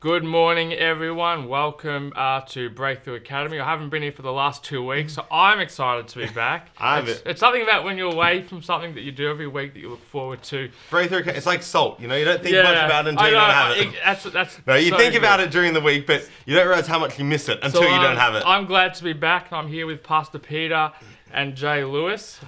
Good morning, everyone. Welcome to Breakthrough Academy. I haven't been here for the last 2 weeks, so I'm excited to be back. It's something about when you're away from something that you do every week that you look forward to. Breakthrough, it's like salt, you know, you don't think much about it until you don't have it. No, you think about it during the week, but you don't realize how much you miss it until you don't have it. I'm glad to be back. I'm here with Pastor Peter and Jay Lewis.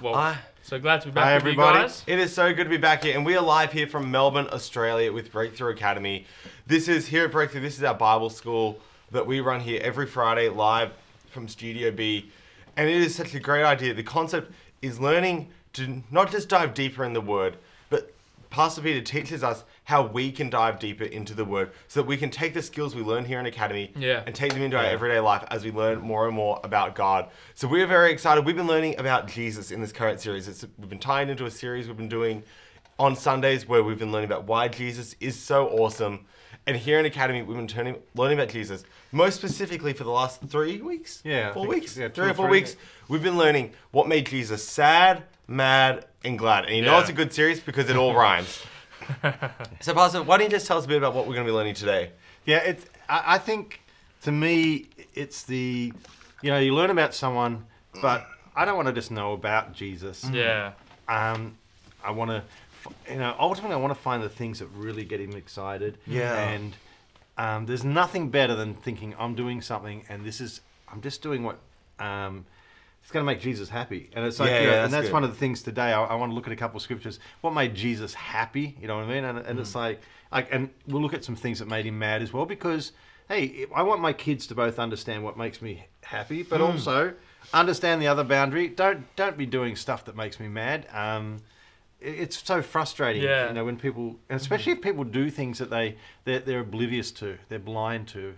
So glad to be back with you guys. It is so good to be back here, and we are live here from Melbourne, Australia with Breakthrough Academy. This is, here at Breakthrough, this is our Bible school that we run here every Friday live from Studio B, and it is such a great idea. The concept is learning to not just dive deeper in the Word, but Pastor Peter teaches us how we can dive deeper into the Word so that we can take the skills we learn here in Academy and take them into our everyday life as we learn more and more about God. So we are very excited. We've been learning about Jesus in this current series. We've been tying into a series we've been doing on Sundays where we've been learning about why Jesus is so awesome. And here in Academy, we've been learning about Jesus, most specifically for the last 3 weeks? 4 weeks? Yeah, 3 or 4 weeks. We've been learning what made Jesus sad, mad, and glad. And you know it's a good series because it all rhymes. So, Pastor, why don't you just tell us a bit about what we're going to be learning today? Yeah, I think, to me, it's you learn about someone, but I don't want to just know about Jesus. Yeah. I want to, ultimately I want to find the things that really get him excited. Yeah. And there's nothing better than thinking I'm doing something and I'm just doing what, it's going to make Jesus happy. And it's like, and that's one of the things today. I want to look at a couple of scriptures. What made Jesus happy? You know what I mean? And it's like, and we'll look at some things that made him mad as well, because, hey, I want my kids to both understand what makes me happy, but also understand the other boundary. Don't be doing stuff that makes me mad. It's so frustrating, when people, and especially if people do things that they're oblivious to, they're blind to,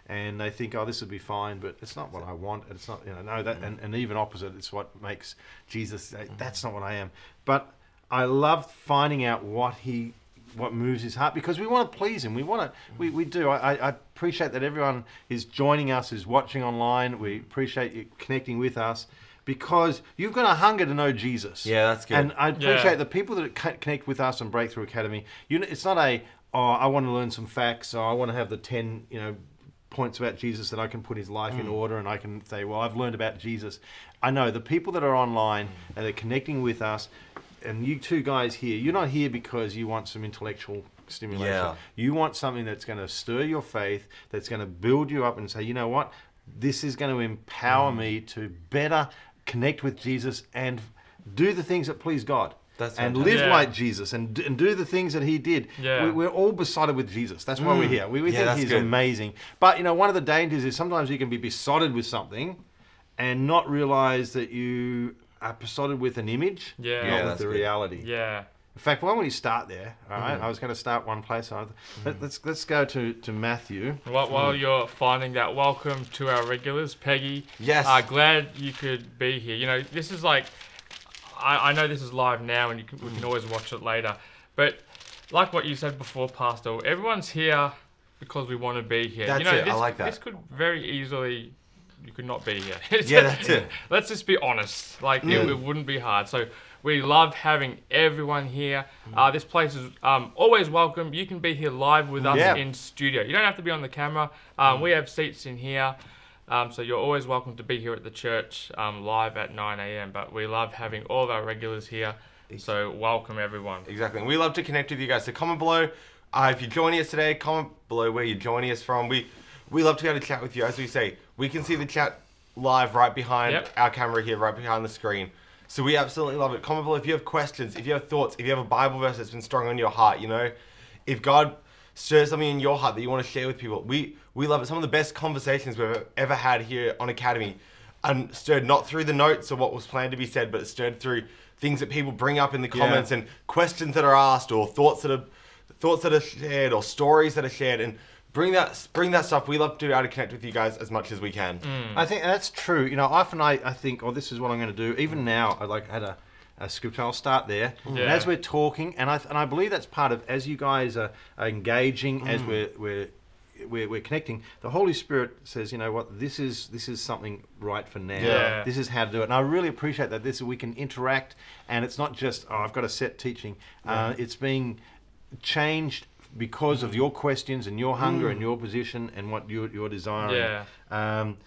and they think, oh, this will be fine, but it's not what I want. It's not, and even opposite, it's what makes Jesus say, that's not what I am. But I love finding out what moves his heart, because we want to please him. We do. I appreciate that everyone is joining us, is watching online. We appreciate you connecting with us, because you've got a hunger to know Jesus. Yeah, that's good. And I appreciate the people that connect with us on Breakthrough Academy. It's not I want to learn some facts, or I want to have the 10, points about Jesus that I can put his life in order, and I can say, well, I've learned about Jesus. I know the people that are online and they're connecting with us, and you two guys here, you're not here because you want some intellectual stimulation. Yeah. You want something that's going to stir your faith, that's going to build you up and say, you know what, this is going to empower me to better connect with Jesus and do the things that please God. And live like Jesus and do the things that he did. Yeah. We're all besotted with Jesus. That's why we're here. We think he's amazing. But one of the dangers is sometimes you can be besotted with something and not realize that you are besotted with an image, not with the reality. Yeah. In fact, why don't we start there? All right. I was going to start one place. Let's go to Matthew. While you're finding that, welcome to our regulars, Peggy. Yes. Glad you could be here. This is like, I know this is live now, and we can always watch it later. But like what you said before, Pastor, everyone's here because we want to be here. That's it. I like that. This could very easily, you could not be here. That's it. Let's just be honest. It wouldn't be hard. So we love having everyone here. This place is always welcome. You can be here live with us in studio. You don't have to be on the camera. We have seats in here. So you're always welcome to be here at the church live at 9 a.m. But we love having all of our regulars here. So welcome, everyone. Exactly. And we love to connect with you guys. So comment below if you're joining us today. Comment below where you're joining us from. We love to be able to chat with you. As we say, we can see the chat live right behind our camera here, right behind the screen. So we absolutely love it. Comment below if you have questions, if you have thoughts, if you have a Bible verse that's been strong on your heart. If God stirs something in your heart that you want to share with people. We love it. Some of the best conversations we've ever had here on Academy, and stirred not through the notes or what was planned to be said, but stirred through things that people bring up in the comments and questions that are asked, or thoughts that are shared, or stories that are shared, and bring that stuff. We love to be able to connect with you guys as much as we can. I think that's true. Often I think, this is what I'm going to do. Even now, I had a scripture. I'll start there. And as we're talking, and I believe that's part of, as you guys are engaging, as we're connecting, the Holy Spirit says, you know what, this is something right for now. Yeah. This is how to do it. And I really appreciate that we can interact, and it's not just, I've got a set teaching. It's being changed because of your questions and your hunger and your position and what you're desiring. And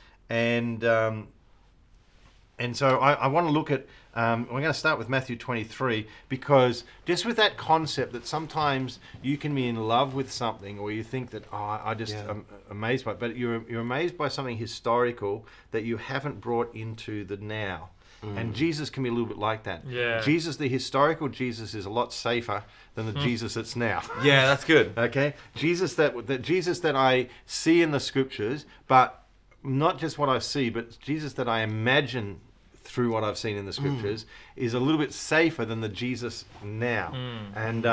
so I want to look at, we're going to start with Matthew 23, because just with that concept that sometimes you can be in love with something, or you think that, I'm amazed by it, but you're amazed by something historical that you haven't brought into the now. And Jesus can be a little bit like that. Yeah. Jesus, the historical Jesus, is a lot safer than the Jesus that's now. Yeah, that's good. Okay? Jesus that I see in the scriptures, but not just what I see, but Jesus that I imagine through what I've seen in the scriptures is a little bit safer than the Jesus now. And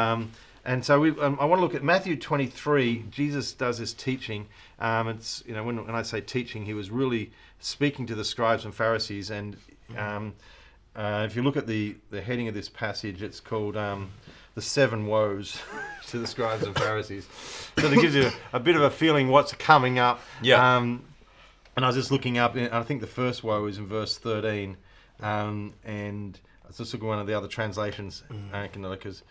so I want to look at Matthew 23. Jesus does this teaching. It's when I say teaching, he was really speaking to the scribes and Pharisees. And if you look at the heading of this passage, it's called the 7 woes to the scribes and Pharisees. So it gives you a bit of a feeling what's coming up. Yeah. And I was just looking up, and I think the first woe is in verse 13. And I was just looking at one of the other translations, because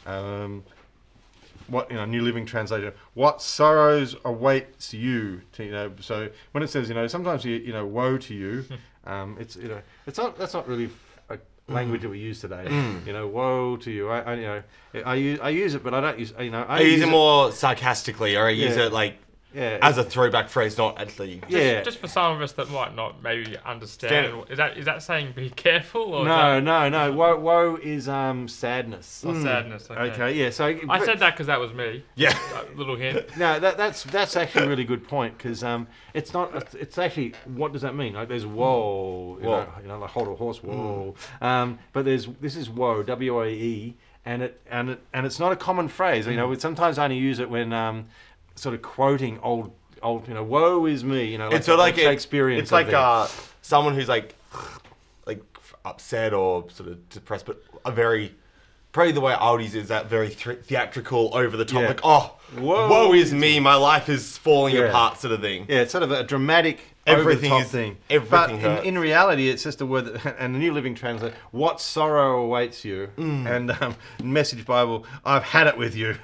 New Living Translation, what sorrows awaits you? So when it says, sometimes woe to you, that's not really a language that we use today. Woe to you. I use it, but I don't use. I use it more sarcastically, or I use it like. Yeah, as a throwback phrase, not actually. Just for some of us that might not maybe understand. Is that saying be careful? Or no. Woe is sadness. Oh, sadness. Okay. Yeah. So I said that because that was me. Yeah. Little hint. No, that's actually a really good point, because it's not. It's actually, what does that mean? Like there's woe. Like hold a horse. Whoa. But this is woe. W-O-E, and it's not a common phrase. Sometimes I only use it when sort of quoting old, woe is me, it's sort of like Shakespearean. It's like someone who's like upset or sort of depressed, but probably the way I would use it is that very theatrical, over the top, woe is me, my life is falling apart sort of thing. Yeah, it's sort of a dramatic, everything over the top thing. Everything but in reality, it's just a word that, and the New Living Translation, what sorrow awaits you? And Message Bible, I've had it with you.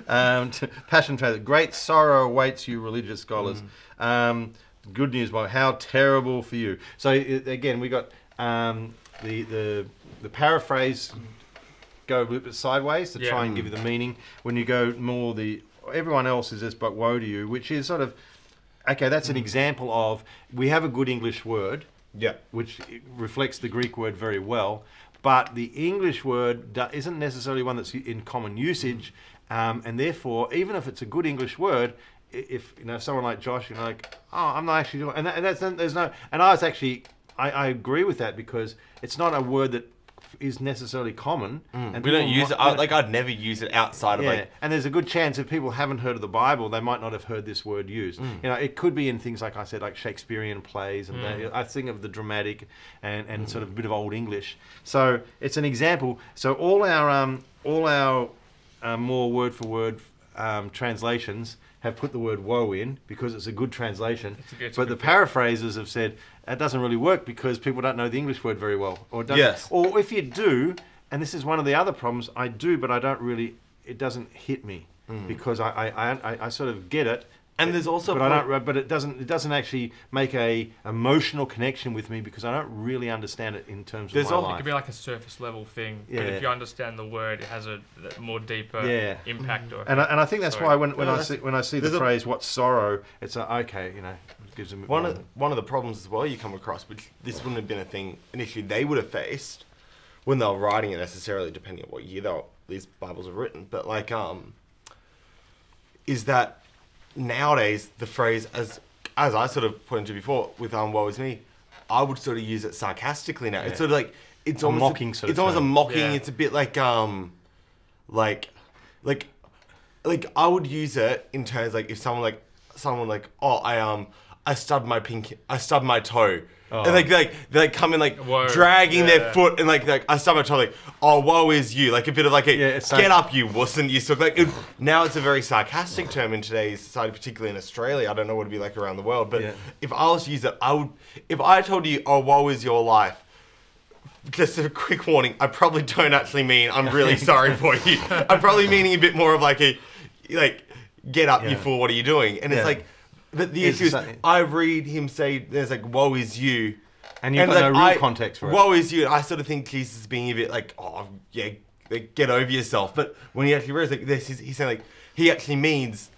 Passion Translation, great sorrow awaits you, religious scholars. Good News Bible, how terrible for you. So again, we got the paraphrase. Go a little bit sideways to try and give you the meaning. When you go more everyone else is just but woe to you, which is sort of, okay, that's an example of, we have a good English word, which reflects the Greek word very well, but the English word isn't necessarily one that's in common usage, and therefore, even if it's a good English word, if someone like Josh, like, I'm not actually doing, and I agree with that, because it's not a word that is necessarily common, and we don't use it. I'd never use it outside of and there's a good chance if people haven't heard of the Bible, they might not have heard this word used. It could be in things like I said, like Shakespearean plays, and I think of the dramatic and sort of a bit of Old English. So it's an example. So all our more word for word translations have put the word woe in because it's a good translation. But the paraphrasers have said that doesn't really work because people don't know the English word very well. Or if you do, and this is one of the other problems, I do, but I don't really, it doesn't hit me because I sort of get it. And there's also, but it doesn't actually make a emotional connection with me because I don't really understand it in terms of my life. It could be like a surface level thing, but if you understand the word, it has a more deeper impact. And I think that's why when I see the phrase "what sorrow," it's okay, it gives them one of the problems as well you come across, which this wouldn't have been a thing initially they would have faced when they were writing it necessarily, depending on what year these Bibles are written, but is that. Nowadays, the phrase, as I sort of pointed to before, with woe is me, I would sort of use it sarcastically now. It's sort of like it's almost mocking. It's almost a mocking. Yeah. It's a bit like I would use it in terms like if someone I stubbed my toe. Oh. And they come in dragging their foot and I stubbed my toe, woe is you, a bit of get up you wuss, and you sort of now it's a very sarcastic term in today's society, particularly in Australia. I don't know what it'd be like around the world, but if I was to use it, if I told you, woe is your life, just a quick warning, I probably don't actually mean I'm really sorry for you. I'm probably meaning a bit more of like, get up, you fool, what are you doing? And it's like, but the issue is, I read him say, there's like, woe is you. And you've got no real context for it. Woe is you. I sort of think Jesus is being a bit like, oh, yeah, like, get over yourself. But when he actually reads like this, he's saying like, he actually means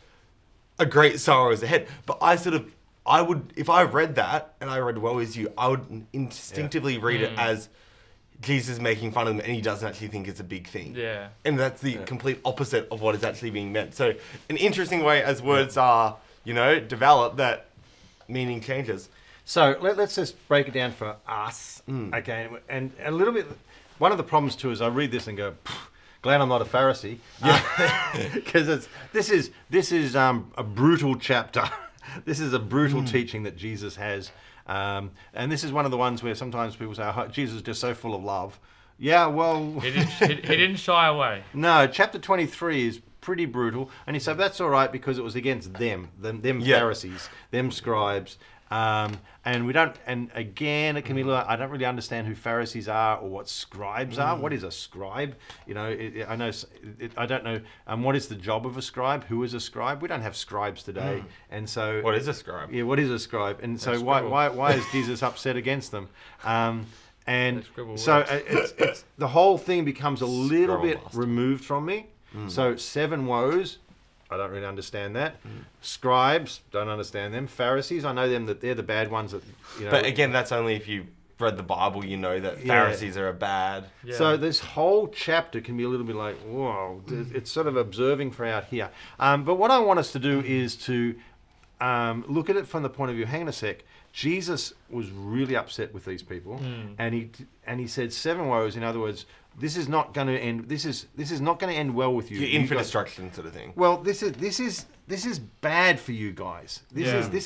a great sorrow is ahead. But I would, if I read that and I read woe is you, I would instinctively read it as Jesus making fun of them and he doesn't actually think it's a big thing. Yeah. And that's the complete opposite of what is actually being meant. So an interesting way as words are, developed, that meaning changes. So let's just break it down for us, okay? And a little bit, one of the problems too is I read this and go, glad I'm not a Pharisee, because this is a brutal chapter. This is a brutal teaching that Jesus has, and this is one of the ones where sometimes people say, oh, Jesus is just so full of love. Yeah, well, he didn't shy away. No, chapter 23 is pretty brutal, and he said that's all right because it was against them Pharisees, them scribes. And we don't, and again, it can be like, I don't really understand who Pharisees are or what scribes are. What is a scribe? I don't know. What is the job of a scribe? Who is a scribe? We don't have scribes today. And so, what is a scribe? Yeah, what is a scribe? And so why is Jesus upset against them? And so it's the whole thing becomes a little bit removed from me. So 7 woes. I don't really understand that. Scribes, don't understand them. Pharisees, I know them that they're the bad ones that, But again, that's only if you read the Bible, you know that Pharisees are bad. Yeah. So this whole chapter can be a little bit like, whoa, it's sort of observing for out here. But what I want us to do is to look at it from the point of view, hang on a sec, Jesus was really upset with these people, and he said 7 woes. In other words, this is not going to end. This is not going to end well with you. You're in for destruction, sort of thing. Well, this is bad for you guys. This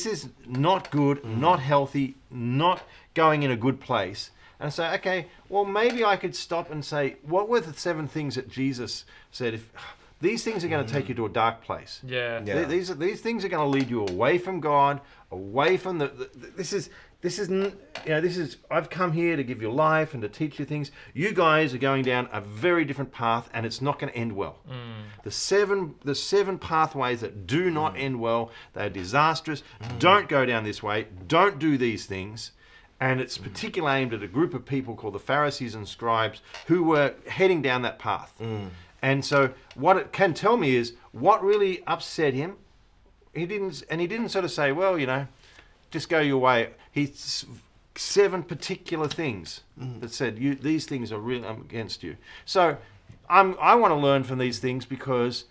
is not good, not healthy, not going in a good place. And I say, okay, well, maybe I could stop and say, what were the 7 things that Jesus said? If these things are going to take you to a dark place. Yeah. These things are going to lead you away from God, away from I've come here to give you life and to teach you things. You guys are going down a very different path, and it's not going to end well. The seven pathways that do not end well, they're disastrous. Don't go down this way. Don't do these things. And it's particularly aimed at a group of people called the Pharisees and scribes who were heading down that path. And so what it can tell me is what really upset him. He didn't sort of say, well, just go your way. He's 7 particular things that said, these things are really against you. So I want to learn from these things because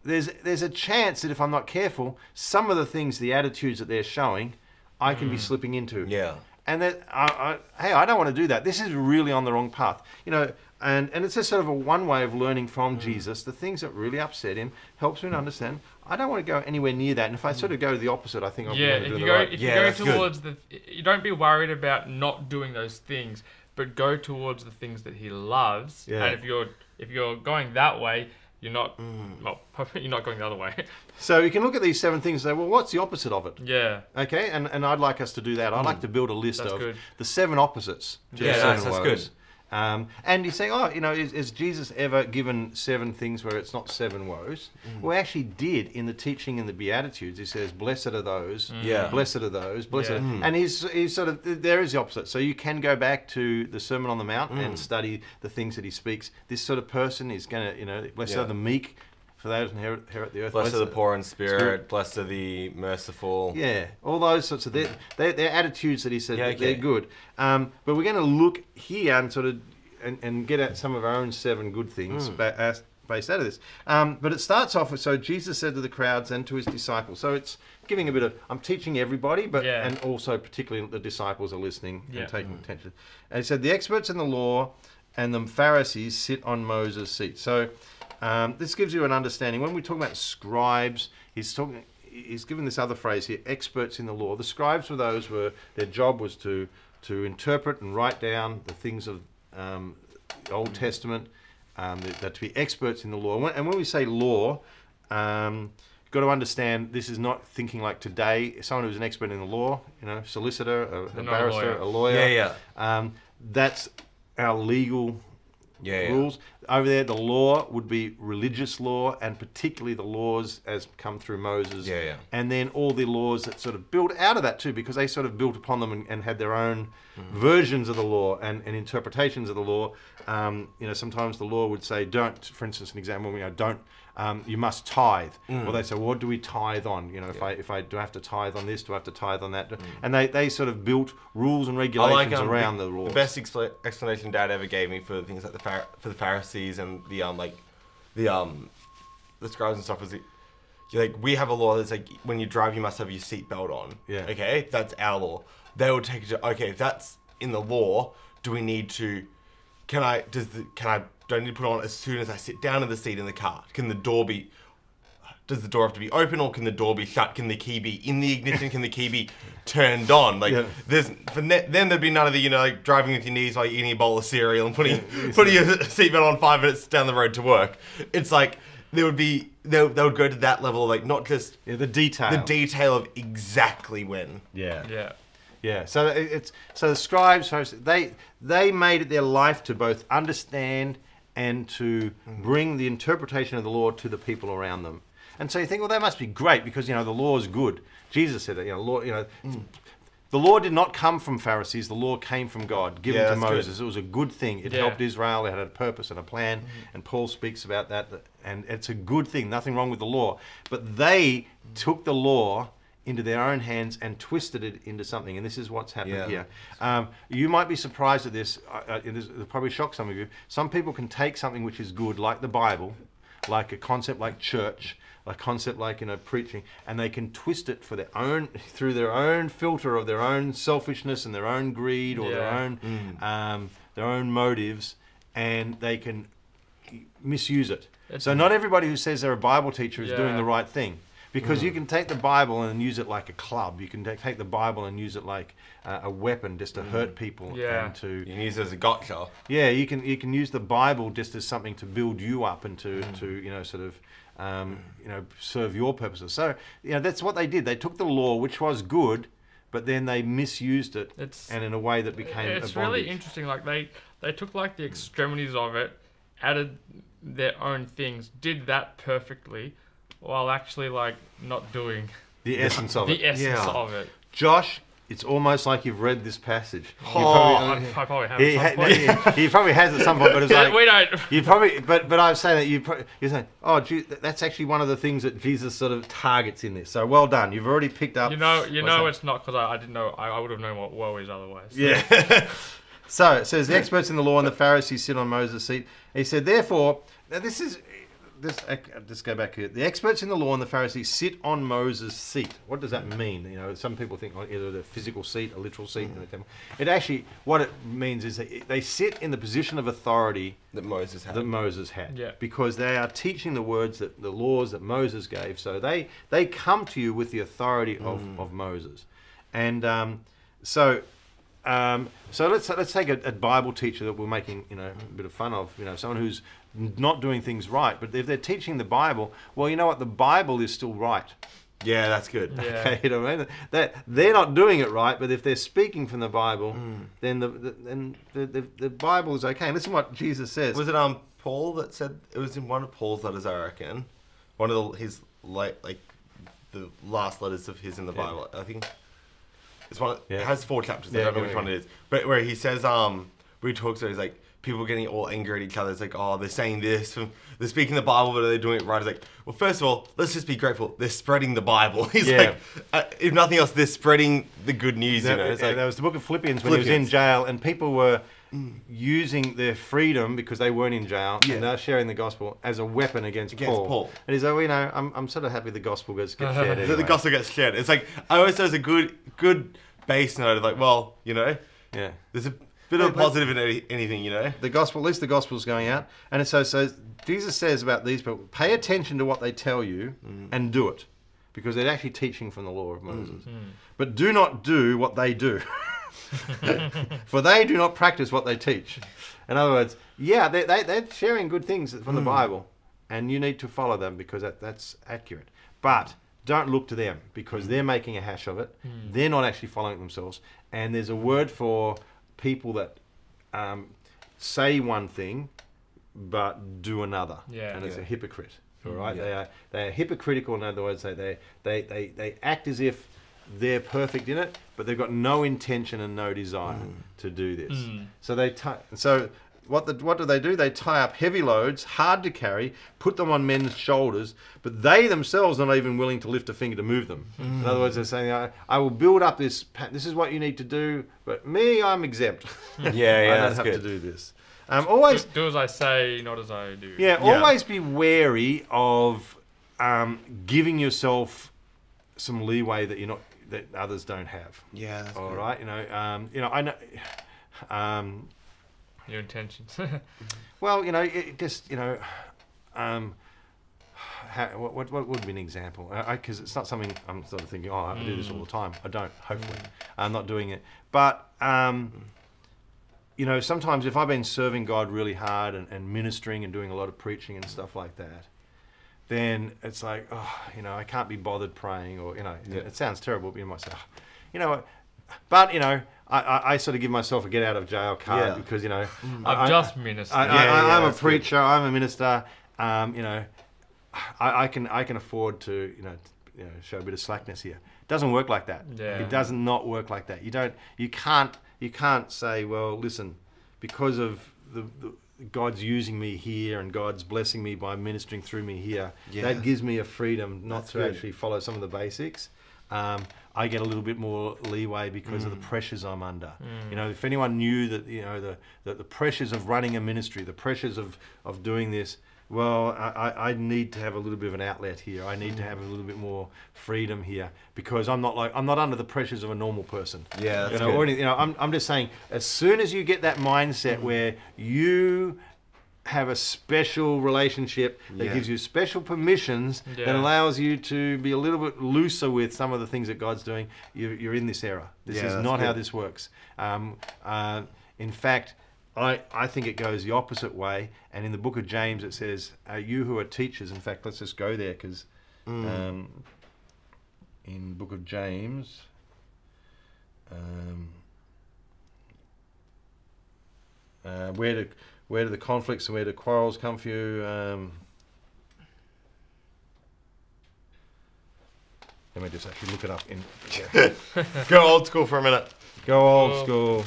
there's a chance that if I'm not careful, some of the things, the attitudes that they're showing, I can be slipping into. Yeah. And that, I don't want to do that. This is really on the wrong path. And it's just sort of a one way of learning from Jesus. The things that really upset him helps me to understand. I don't want to go anywhere near that. And if I sort of go to the opposite, I think I'm going to do the right. If you go towards you don't be worried about not doing those things, but go towards the things that he loves. Yeah. And if you're going that way, you're not you're not going the other way. So you can look at these 7 things and say, well, what's the opposite of it? Yeah. Okay, and I'd like us to do that. I'd like to build a list of the 7 opposites. That's good. And you say, is Jesus ever given 7 things where it's not 7 woes? Well, actually did in the teaching in the Beatitudes. He says, blessed are those, blessed are those, blessed are... And he's sort of, there is the opposite. So you can go back to the Sermon on the Mount and study the things that he speaks. This sort of person is going to, blessed are the meek, for those who inherit the earth. Blessed are the poor in spirit, blessed are the merciful. Yeah, all those sorts of... They're attitudes that he said they're good. But we're going to look here and sort of and get at some of our own 7 good things based out of this. But it starts off with, so Jesus said to the crowds and to his disciples. So it's giving a bit of, I'm teaching everybody, but and also particularly the disciples are listening and taking attention. And he said, the experts in the law and the Pharisees sit on Moses' seat. So... this gives you an understanding. When we talk about scribes, he's given this other phrase here, experts in the law. The scribes were those their job was to interpret and write down the things of the Old Testament, that to be experts in the law. And when we say law, you've got to understand this is not thinking like today, someone who's an expert in the law, solicitor, a barrister, a lawyer. Yeah. That's our legal rules. Over there, the law would be religious law, and particularly the laws as come through Moses. And then all the laws that sort of built out of that too, because they sort of built upon them and had their own versions of the law and interpretations of the law. Sometimes the law would say, don't, for instance, an example, you must tithe. Or they say, well, what do we tithe on? If I do I have to tithe on this, do I have to tithe on that? And they sort of built rules and regulations around the laws. The best explanation Dad ever gave me for things like for the Pharisees and the scribes and stuff was we have a law that's like when you drive you must have your seatbelt on. Okay, that's our law. They would take it to if that's in the law, do we need to? Do I need to put it on as soon as I sit down in the seat in the car? Does the door have to be open or can the door be shut? Can the key be in the ignition? Can the key be turned on? Then there'd be none of the, driving with your knees while you're eating a bowl of cereal and putting your seatbelt on 5 minutes down the road to work. It's like they would go to that level of not just the detail of exactly when. Yeah. So the scribes, they made it their life to both understand and to bring the interpretation of the law to the people around them. And so you think, well, that must be great because the law is good. Jesus said it. The law did not come from Pharisees. The law came from God, given to Moses. Good. It was a good thing. It helped Israel. It had a purpose and a plan. And Paul speaks about that. And it's a good thing. Nothing wrong with the law. But they took the law into their own hands and twisted it into something. And this is what's happened here. You might be surprised at this. It'll probably shock some of you. Some people can take something which is good, like the Bible, like a concept like church, a concept like preaching, and they can twist it for through their own filter of their own selfishness and their own greed or their own motives, and they can misuse it. So not everybody who says they're a Bible teacher is doing the right thing. Because you can take the Bible and use it like a club. You can take the Bible and use it like a weapon just to hurt people. And to you can use it as a gotcha. Yeah, you can use the Bible just as something to build you up and to serve your purposes. So that's what they did. They took the law, which was good, but then they misused it, and in a way that became a bondage. It's really interesting. They took the extremities of it, added their own things, did that perfectly, while actually not doing the essence of it. The essence of it. Josh, it's almost like you've read this passage. I probably have. He probably has at some point, but it's we don't. You probably, but I'm saying that you're saying, that's actually one of the things that Jesus sort of targets in this. So well done. You've already picked up. It's not because I didn't know. I would have known what woe is otherwise. Yeah. So it says the experts in the law and the Pharisees sit on Moses' seat. He said, therefore, now just go back here. The experts in the law and the Pharisees sit on Moses' seat. What does that mean? Some people think either the physical seat, a literal seat in the temple. It actually, what it means is that they sit in the position of authority that Moses had. Yeah. Because they are teaching the the laws that Moses gave. So they come to you with the authority of Moses. And so let's take a Bible teacher that we're making a bit of fun of, someone who's not doing things right, but if they're teaching the Bible, well, you know what, the Bible is still right. Yeah, that's good. Yeah. Okay, that they're not doing it right, but if they're speaking from the Bible, then the Bible is okay. And listen to what Jesus says. Was it Paul that said it was in one of Paul's letters? I reckon one of his the last letters of his in the Bible. I think it's one. It has 4 chapters. I don't know which one it is, but where he says where he talks about, he's like, people getting all angry at each other. It's like, they're saying this, they're speaking the Bible, but are they doing it right? It's like, well, first of all, let's just be grateful. They're spreading the Bible. He's like, if nothing else, they're spreading the good news. There was the book of Philippians when he was in jail, and people were using their freedom because they weren't in jail, and they're sharing the gospel as a weapon against Paul. And he's like, I'm sort of happy the gospel gets shared anyway. The gospel gets shared. It's like, I always say it's a good base note of there's a bit of positive in anything, The gospel, at least the gospel's going out. And so Jesus says about these people, pay attention to what they tell you and do it. Because they're actually teaching from the law of Moses. But do not do what they do. For they do not practice what they teach. In other words, they're sharing good things from the Bible. And you need to follow them because that's accurate. But don't look to them because they're making a hash of it. They're not actually following it themselves. And there's a word for people that say one thing but do another. Yeah. And it's a hypocrite. All right, they are hypocritical. In other words, they act as if they're perfect in it, but they've got no intention and no desire to do this. So what do they do? They tie up heavy loads, hard to carry, put them on men's shoulders, but they themselves are not even willing to lift a finger to move them. In other words, they're saying, I will build up this is what you need to do, but me, I'm exempt. I don't have to do this. Always do as I say, not as I do. Yeah, always be wary of giving yourself some leeway that others don't have. Yeah, that's all good. right. I know. Your intentions. Well, it just what would be an example? Because it's not something I'm sort of thinking. Oh, I do this all the time. I don't. Hopefully, I'm not doing it. But sometimes if I've been serving God really hard and ministering and doing a lot of preaching and stuff like that, then it's like, I can't be bothered praying, or it sounds terrible, but you might say, but I sort of give myself a get out of jail card because I've just ministered. I'm a preacher. Good. I'm a minister. I can afford to show a bit of slackness here. It doesn't work like that. Yeah. It does not work like that. You can't say, well, listen, because of the God's using me here and God's blessing me by ministering through me here. That gives me a freedom not to actually follow some of the basics. I get a little bit more leeway because of the pressures I'm under. If anyone knew that the pressures of running a ministry, the pressures of doing this, well, I need to have a little bit of an outlet here. I need to have a little bit more freedom here because I'm not under the pressures of a normal person. Yeah, that's good. I'm just saying, as soon as you get that mindset where you have a special relationship that gives you special permissions that allows you to be a little bit looser with some of the things that God's doing, you're in this era. This is not how this works. In fact, I think it goes the opposite way. And in the book of James, it says, you who are teachers, in fact, let's just go there because in the book of James, where do the conflicts and where do quarrels come for you? Let me just actually look it up. Go old school for a minute. Go old school.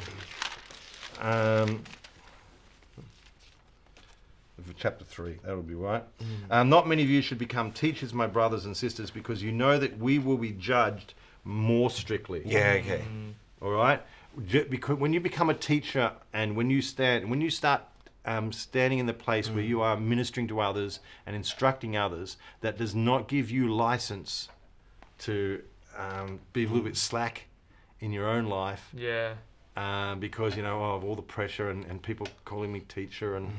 Chapter 3, that'll be right. Not many of you should become teachers, my brothers and sisters, because you know that we will be judged more strictly. Yeah, okay. All right? Because when you become a teacher and when you start standing in the place where you are ministering to others and instructing others, that does not give you license to be a little bit slack in your own life. Yeah. Because of all the pressure and people calling me teacher and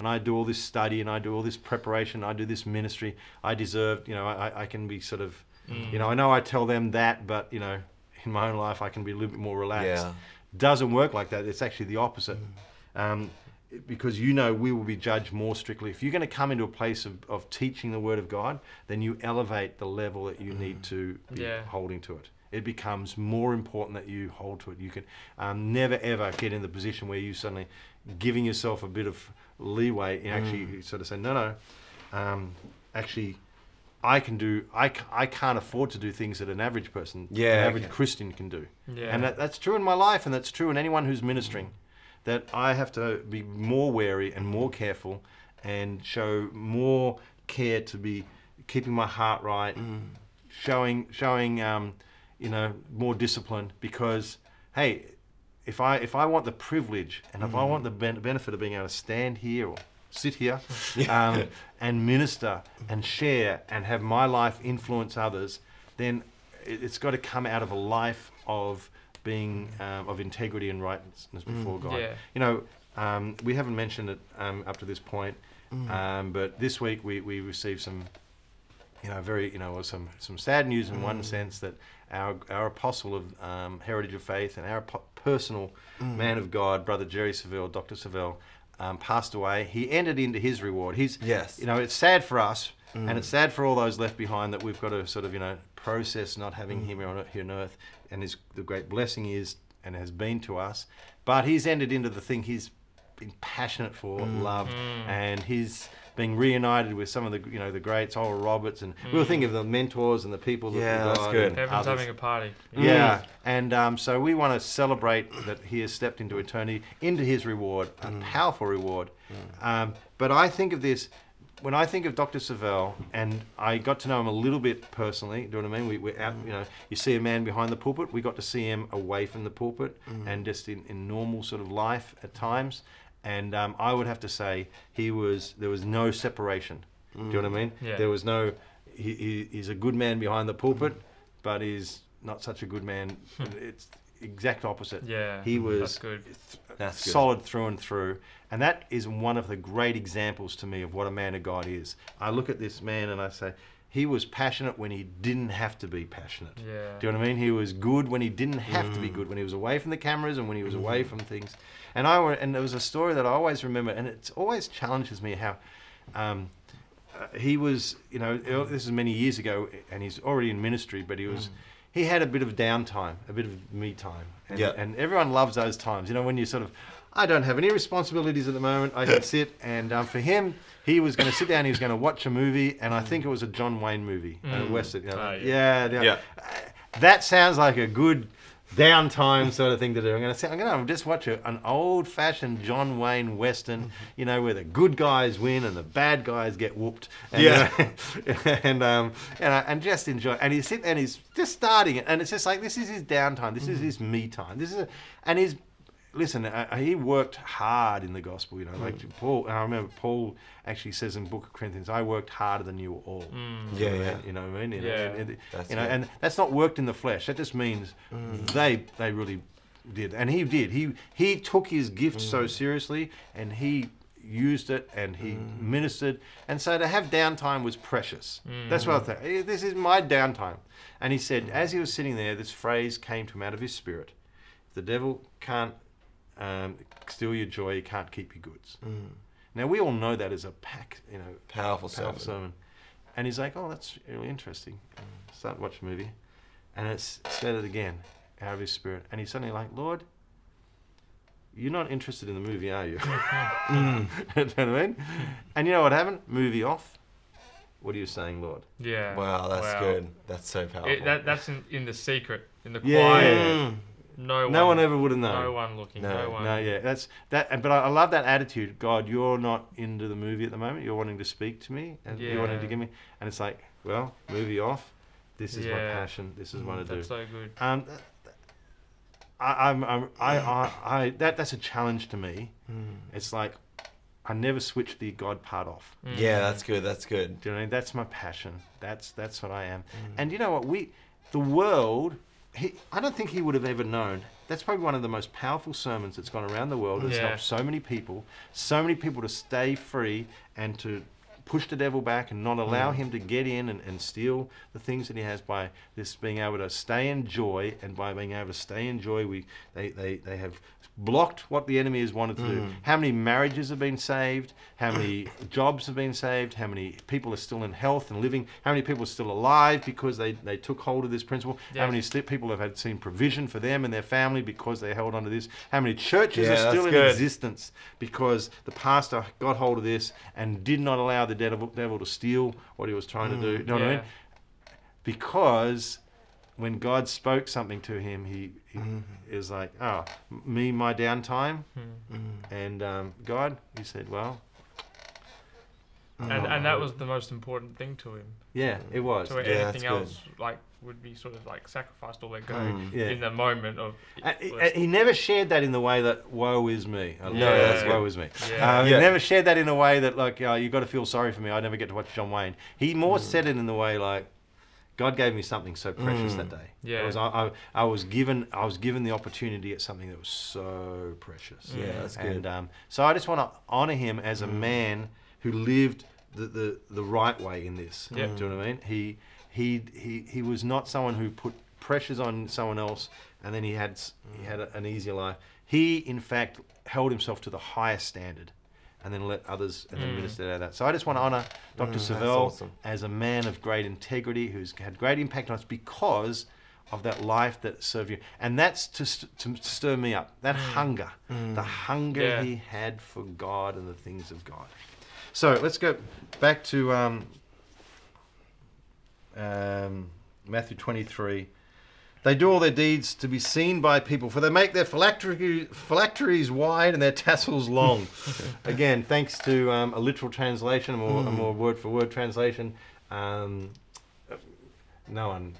I do all this study and I do all this preparation, I do this ministry, I deserve, I can be sort of, I know I tell them that, but in my own life I can be a little bit more relaxed. Doesn't work like that. It's actually the opposite. Because we will be judged more strictly. If you're going to come into a place of teaching the Word of God, then you elevate the level that you need to be holding to it. It becomes more important that you hold to it. You can never ever get in the position where you suddenly giving yourself a bit of leeway and actually sort of say, no, actually I can't afford to do things that an average person, an average Christian can do. Yeah. And that's true in my life, and that's true in anyone who's ministering, that I have to be more wary and more careful and show more care to be keeping my heart right, showing more discipline, because hey, if I want the privilege and if I want the benefit of being able to stand here or sit here and minister and share and have my life influence others, then it's got to come out of a life of being of integrity and righteousness before God. We haven't mentioned it up to this point, but this week we received some some sad news in one sense, that our apostle of Heritage of Faith and our personal man of God, Brother Jerry Saville, Dr. Saville, passed away. He entered into his reward. It's sad for us, and it's sad for all those left behind that we've got to sort of process not having him here on earth, and the great blessing is and has been to us. But he's entered into the thing. He's been passionate for, loved, and he's being reunited with some of the the greats, Oral Roberts, and we'll think of the mentors and the people that that's good. Heaven's having a party. Yeah, and so we want to celebrate that he has stepped into eternity, into his reward, a powerful reward. But I think of this, when I think of Dr. Savelle, and I got to know him a little bit personally, do you know what I mean? We're out, you see a man behind the pulpit, we got to see him away from the pulpit and just in normal sort of life at times. And I would have to say there was no separation. Do you know what I mean? Yeah. There was no, he's a good man behind the pulpit, but he's not such a good man. It's exact opposite. Yeah, he was that's good. That's good. Solid through and through. And that is one of the great examples to me of what a man of God is. I look at this man and I say, he was passionate when he didn't have to be passionate. Yeah. Do you know what I mean? He was good when he didn't have to be good, when he was away from the cameras and when he was away from things. And there was a story that I always remember, and it always challenges me how he was, this is many years ago, and he's already in ministry, but he had a bit of downtime, a bit of me time. And everyone loves those times. When you sort of, I don't have any responsibilities at the moment, I can sit, and for him, he was going to sit down, he was going to watch a movie, and I think it was a John Wayne movie, a Western. That sounds like a good downtime sort of thing to do. I'm going to just watch an old-fashioned John Wayne Western, where the good guys win and the bad guys get whooped. And, and just enjoy. And he's sitting and he's just starting it, and it's just like, this is his downtime. This is his me time. Listen, he worked hard in the gospel, like Paul. I remember Paul actually says in Book of Corinthians, "I worked harder than you all." You know what I mean? And that's not worked in the flesh. That just means they really did, and he did. He took his gift so seriously, and he used it, and he ministered. And so to have downtime was precious. That's what I think. This is my downtime. And he said, as he was sitting there, this phrase came to him out of his spirit: "The devil can't steal your joy, you can't keep your goods." Now we all know that as a powerful sermon. And he's like, "Oh, that's really interesting." Start watching the movie, and it's said it again out of his spirit, and he's suddenly like, "Lord, you're not interested in the movie, are you?" You know what I mean? And you know what happened? Movie off. What are you saying, Lord? Yeah. Wow, that's good. That's so powerful. That's in the secret, in the quiet. No one ever would have known. No one looking. No one. No, yeah, that's that. But I love that attitude. God, you're not into the movie at the moment. You're wanting to speak to me, and you're wanting to give me. And it's like, well, movie off. This is my passion. This is what I do. That's so good. That's a challenge to me. It's like, I never switch the God part off. Yeah, that's good. That's good. Do you know what I mean? That's my passion. That's what I am. And you know what? The world. I don't think he would have ever known. That's probably one of the most powerful sermons that's gone around the world. It's helped so many people to stay free and to push the devil back and not allow him to get in and steal the things that he has by this being able to stay in joy. And by being able to stay in joy, they have blocked what the enemy has wanted to do. How many marriages have been saved? How many jobs have been saved? How many people are still in health and living? How many people are still alive because they took hold of this principle? Yes. How many people have seen provision for them and their family because they held on to this? How many churches are still in existence because the pastor got hold of this and did not allow the devil to steal what he was trying to do? You know what I mean? Because when God spoke something to him, he is like, "Oh, my downtime," and God, he said, "Well," and that was the most important thing to him. Yeah, it was. So anything else would be sort of like sacrificed or let go in the moment of. He never shared that in the way that woe is me. Woe is me. Yeah. He never shared that in a way that like you got to feel sorry for me. I never get to watch John Wayne. He more said it in the way like, God gave me something so precious that day. Yeah. I was given the opportunity at something that was so precious. Yeah, that's good. And so I just want to honor him as a man who lived the right way in this. Do you know what I mean? He was not someone who put pressures on someone else and then he had an easier life. He in fact held himself to the highest standard. And then let others and then minister out of that. So I just want to honour Dr. Savelle as a man of great integrity who's had great impact on us because of that life that served you. And that's to stir me up. That hunger. The hunger he had for God and the things of God. So let's go back to Matthew 23. They do all their deeds to be seen by people, for they make their phylacteries wide and their tassels long. Again, thanks to a literal translation, a more word-for-word translation. No one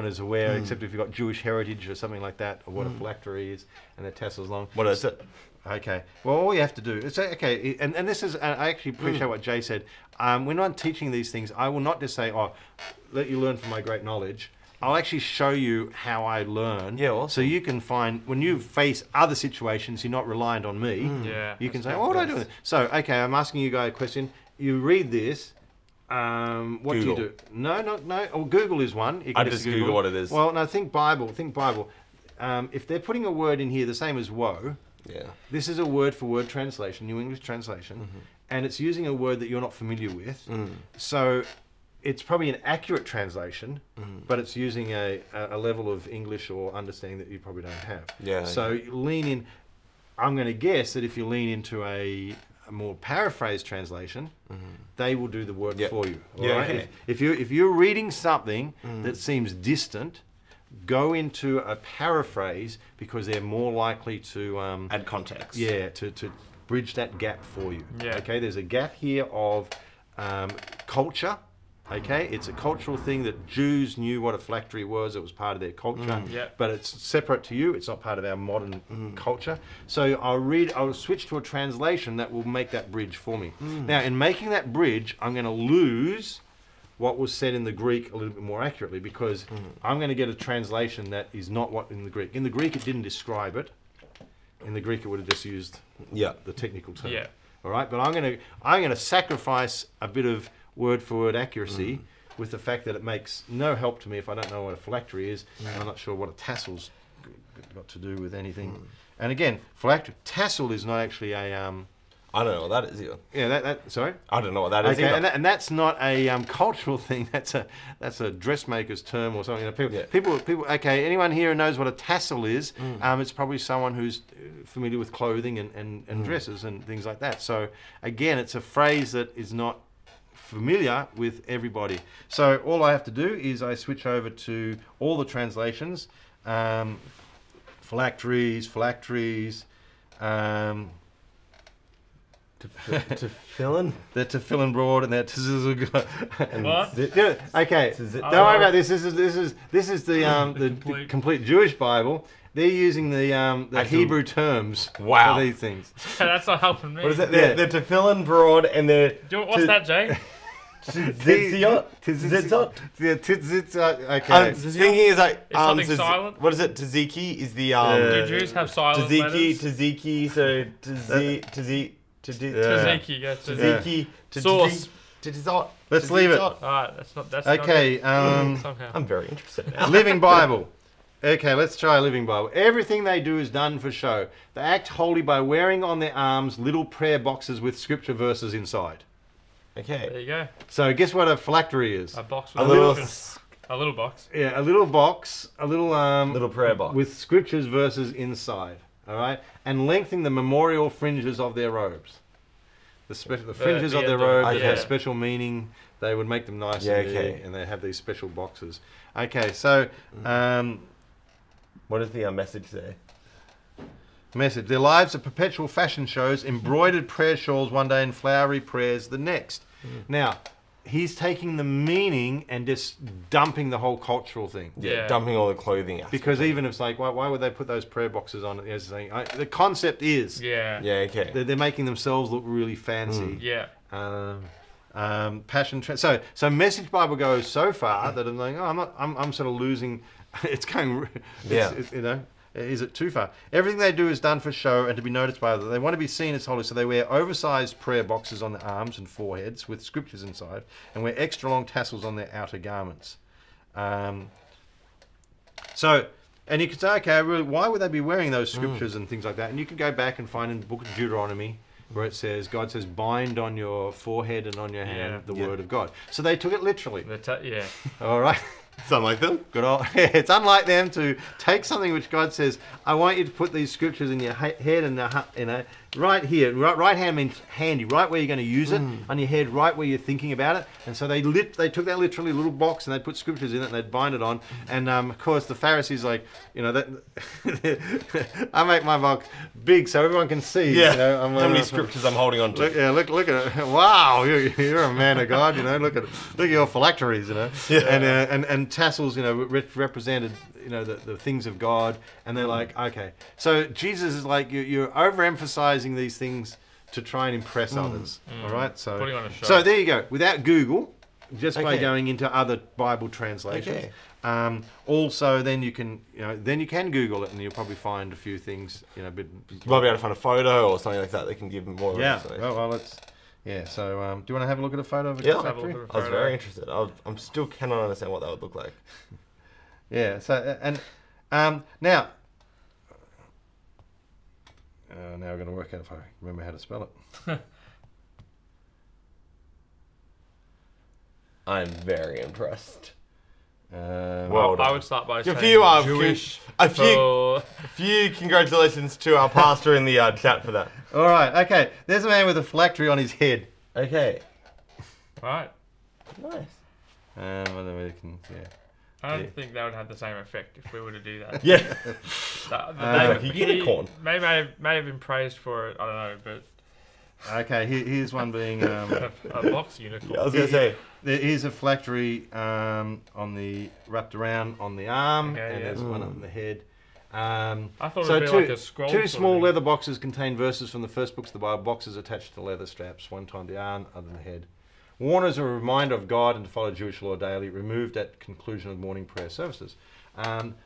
is aware, except if you've got Jewish heritage or something like that, of what a phylactery is, and their tassels long. What is it? Okay. Well, all you have to do is okay, and this is. I actually appreciate what Jay said. When I'm teaching these things, I will not just say, "Oh, let you learn from my great knowledge." I'll actually show you how I learn. Yeah, awesome. So you can find, when you face other situations, you're not reliant on me. You can say, what do I do? So, okay, I'm asking you guys a question. You read this. What do you do? No. Oh, Google is one. You can I just Google what it is. Well, no, think Bible. If they're putting a word in here the same as woe, this is a word-for-word translation, New English translation, and it's using a word that you're not familiar with. So it's probably an accurate translation, but it's using a level of English or understanding that you probably don't have. So lean in. I'm going to guess that if you lean into a more paraphrased translation, they will do the work for you. Right? If you're reading something that seems distant, go into a paraphrase, because they're more likely to add context. To bridge that gap for you. Okay, there's a gap here of culture. Okay, it's a cultural thing that Jews knew what a phylactery was. It was part of their culture, but it's separate to you. It's not part of our modern culture. So I'll switch to a translation that will make that bridge for me. Now, in making that bridge, I'm going to lose what was said in the Greek a little bit more accurately, because I'm going to get a translation that is not what in the Greek. In the Greek, it didn't describe it. In the Greek, it would have just used the technical term. All right, but I'm going to sacrifice a bit of word-for-word accuracy with the fact that it makes no help to me if I don't know what a phylactery is, and I'm not sure what a tassel's got to do with anything. And again, tassel is not actually a... I don't know what that is either. Yeah, sorry? I don't know what that is either. And that's not a cultural thing. That's a dressmaker's term or something. People. Okay, anyone here who knows what a tassel is? It's probably someone who's familiar with clothing and dresses and things like that. So again, it's a phrase that is not familiar with everybody. So all I have to do is I switch over to all the translations. Phylacteries. Tefillin? They're tefillin broad and they're What? Okay, don't worry about this. This is the complete Jewish Bible. They're using the Hebrew terms for these things. That's not helping me. What is it? They're tefillin broad and they're... What's that, Jay? Tzitzit? Okay. I'm thinking is like... Is something silent? What is it? Tzatziki is the... Do Jews have silent letters? Tzatziki, so Tzatziki, Sauce. Let's leave it. Alright, that's okay. I'm very interested now. Living Bible. Okay, let's try a Living Bible. Everything they do is done for show. They act holy by wearing on their arms little prayer boxes with scripture verses inside. Okay. There you go. So guess what a phylactery is? A box with a little box. Yeah, a little box, a little prayer box with scriptures verses inside. All right, and lengthening the memorial fringes of their robes. The fringes of their robes that have special meaning. They would make them nice and they have these special boxes. Okay, so what does the message say? Message. Their lives are perpetual fashion shows, embroidered prayer shawls one day and flowery prayers the next. Now, he's taking the meaning and just dumping the whole cultural thing. Yeah, dumping all the clothing out. Because even if it's like, why would they put those prayer boxes on it? The concept is... They're making themselves look really fancy. Passion... So Message Bible goes so far that I'm like, I'm sort of losing... It's going... Is it too far? Everything they do is done for show and to be noticed by others. They want to be seen as holy, so they wear oversized prayer boxes on their arms and foreheads with scriptures inside, and wear extra long tassels on their outer garments. And you could say, okay, really, why would they be wearing those scriptures and things like that? And you can go back and find in the book of Deuteronomy where it says, God says, bind on your forehead and on your hand the word of God. So they took it literally. Yeah. All right. It's unlike them. Good old, it's unlike them to take something which God says, I want you to put these scriptures in your head and right here. Right hand means handy, right where you're going to use it, on your head, right where you're thinking about it. And so they took that literally little box and they put scriptures in it and they'd bind it on. And of course the Pharisees I make my box big so everyone can see. Yeah. You know, how many scriptures I'm holding on to. Look at it. Wow, you're a man of God. You know, look at your phylacteries. You know, and tassels. You know, represented. You know, the things of God, and they're like, okay. So Jesus is like, you're overemphasizing these things to try and impress others. All right, so putting on a show. So there you go. Without Google, just by going into other Bible translations. Okay. Also, then you can Google it, and you'll probably find a few things. You know, but you might be able to find a photo or something like that. They can give more. Yeah. Well, let's. Yeah. So, do you want to have a look at a photo of a factory? I was very interested. I'm still cannot understand what that would look like. Yeah. So now now we're going to work out if I remember how to spell it. I'm very impressed. Well, I would start by saying Jewish. A few congratulations to our pastor in the chat for that. All right. Okay. There's a man with a phylactery on his head. Okay. Right. Nice. Well, then we can. Yeah. I don't think that would have the same effect if we were to do that. Yeah. Like a unicorn. May have been praised for it. I don't know, but. Okay. Here's one being a box unicorn. Yeah, I was gonna say. Here's a phylactery wrapped around on the arm, and there's one on the head. I thought it would be like a scroll. Two small leather boxes contain verses from the first books of the Bible. Boxes attached to leather straps, one tied the arm, other than the head. Worn as a reminder of God and to follow Jewish law daily. Removed at conclusion of morning prayer services.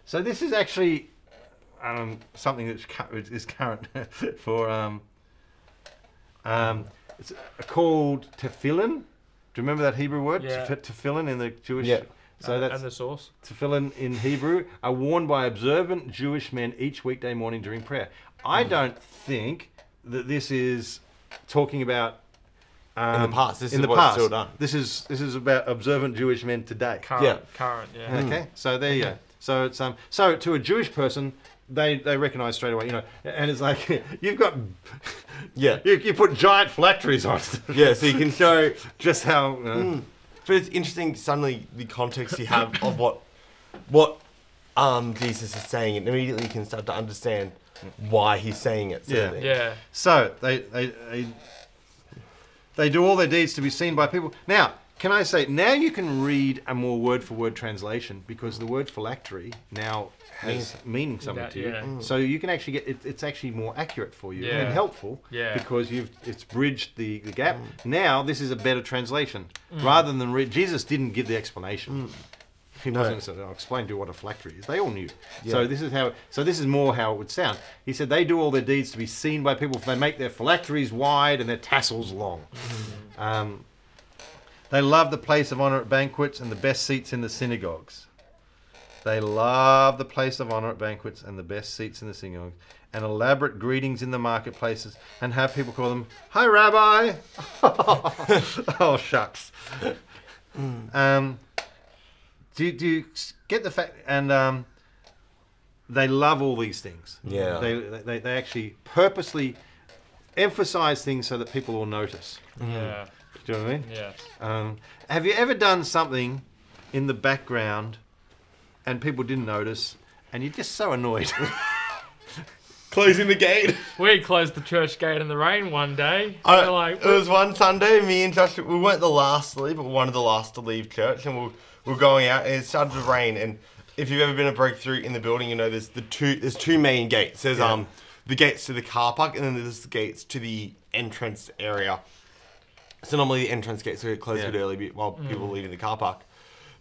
So this is actually something that is current for. It's called tefillin. Do you remember that Hebrew word? Yeah. Tefillin in the Jewish. Yeah. So that's and the source. Tefillin in Hebrew are worn by observant Jewish men each weekday morning during prayer. I don't think that this is talking about in the past. This is what's still done. This is about observant Jewish men today. Current, yeah. Okay, so there you go. So it's so to a Jewish person, they recognise straight away, you know, and it's like you've got you put giant phylacteries on. Yeah, so you can show just how. But it's interesting suddenly the context you have of what Jesus is saying, and immediately you can start to understand why he's saying it. Yeah. So they do all their deeds to be seen by people. Now, can I say, now you can read a more word-for-word translation because the word phylactery now has meaning something to you. So you can actually get it's actually more accurate for you and helpful because it's bridged the gap. Now this is a better translation rather than Jesus didn't give the explanation. He wasn't said, I'll explain to you what a phylactery is. They all knew. So this is more how it would sound. He said they do all their deeds to be seen by people. They make their phylacteries wide and their tassels long. They love the place of honor at banquets and the best seats in the synagogues. They love the place of honor at banquets and the best seats in the synagogues, and elaborate greetings in the marketplaces, and have people call them, "Hi, Rabbi." Oh, shucks. Do you get the fact? And they love all these things. Yeah. They actually purposely emphasize things so that people will notice. Yeah. Do you know what I mean? Yeah. Have you ever done something in the background and people didn't notice, and you're just so annoyed? Closing the gate. We closed the church gate in the rain one day. It was one Sunday, me and Josh, we weren't the last to leave, but one of the last to leave church, and we were going out, and it started to rain, and if you've ever been a breakthrough in the building, you know there's two main gates. There's the gates to the car park, and then there's the gates to the entrance area. So normally the entrance gates will get closed a bit early while people are leaving the car park.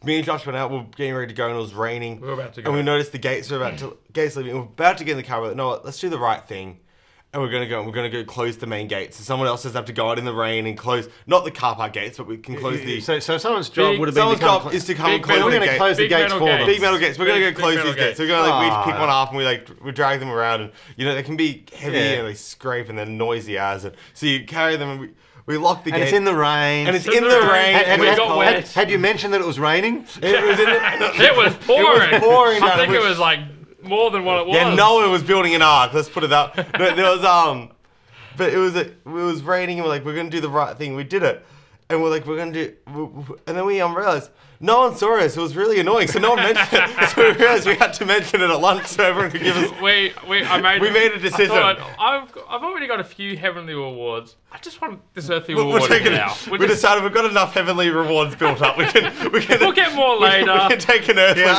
Me and Josh went out, we were getting ready to go, and it was raining. We were about to go. And we noticed the gates were gates leaving. We were about to get in the car, but no, let's do the right thing. And we're going to go close the main gates. So someone else doesn't have to go out in the rain and close, not the car park gates, but we can close the... So someone's job would have been someone's job is to come and close the gates. We're going to close the gates for them. Big metal gates. We're going to go close these gates. So we're going to we pick one up and we drag them around, and you know they can be heavy and they scrape and they're noisy as. And so you carry them, and We locked the gate. And it's in the rain. And it's in the rain. And we got wet. Had you mentioned that it was raining? It was pouring. It was pouring. I think it was like more than what it was. Yeah, no one was building an ark. Let's put it that. But there was but it was raining, and we're like, we're gonna do the right thing. We did it, and we're like, we're gonna do, and then we realized no one saw us. It was really annoying, so no one mentioned it. So we realized we had to mention it at lunch so everyone could give us. We made a decision. I've already got a few heavenly rewards. I just want this earthly reward now. We decided we've got enough heavenly rewards built up. We'll get more later. We can take an earthly one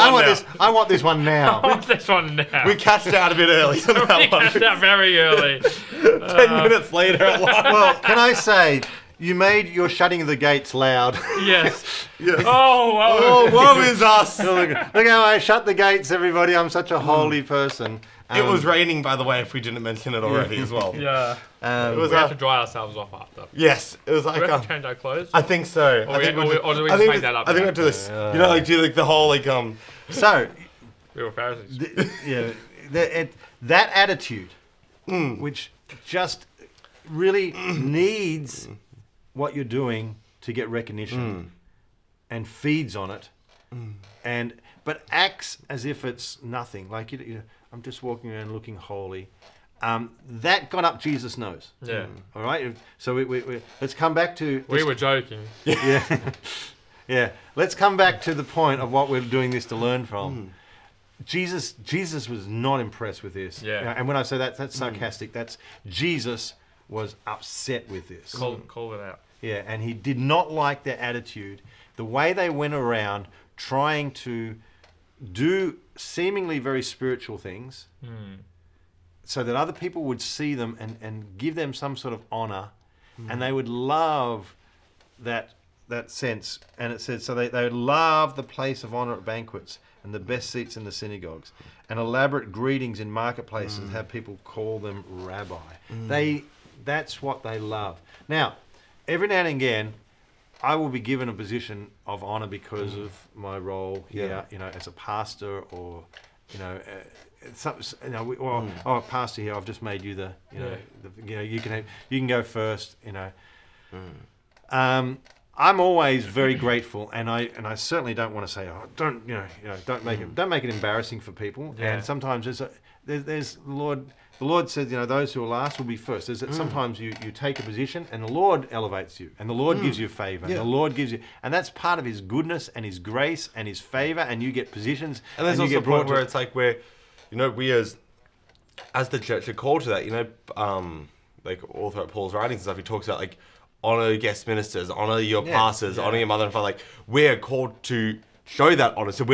I want this one now. I want this one now. We cashed out a bit early. We cashed out very early. 10 minutes later at lunch. Well, can I say, you made your shutting of the gates loud. Yes. Yes. Oh, woe is us. Look how I shut the gates, everybody. I'm such a holy person. It was raining, by the way, if we didn't mention it already as well. Yeah. We have to dry ourselves off after. Yes. It was like... Do we have to change our clothes? I think so. Or do we just make that up? I think we have to do this. You know, like do like the whole like... So... We were Pharisees. That attitude, which just really needs what you're doing to get recognition and feeds on it, but acts as if it's nothing. Like I'm just walking around looking holy. That got up Jesus' nose. Yeah. All right. So we let's come back to. We were joking. Yeah. Yeah. Let's come back to the point of what we're doing this to learn from. Jesus was not impressed with this. Yeah. And when I say that, that's sarcastic. That's Jesus was upset with this. Call it out. Yeah, and he did not like their attitude, the way they went around trying to do seemingly very spiritual things so that other people would see them and give them some sort of honor, and they would love that sense. And it says, so they would love the place of honor at banquets and the best seats in the synagogues and elaborate greetings in marketplaces, have people call them rabbi. That's what they love. Now, every now and again, I will be given a position of honor because of my role here, as a pastor, or pastor here. I've just made you you can go first. I'm always very grateful, and I certainly don't want to say, don't make it embarrassing for people. Yeah. And sometimes there's the Lord says, those who are last will be first. Is that sometimes you take a position and the Lord elevates you, and the Lord gives you favor, and the Lord gives you, and that's part of His goodness and His grace and His favor, and you get positions. And there's also a point where it's like we as the church are called to that. Like all throughout Paul's writings and stuff, he talks about like honor guest ministers, honor your pastors, honor your mother and father. Like we're called to show that honor. So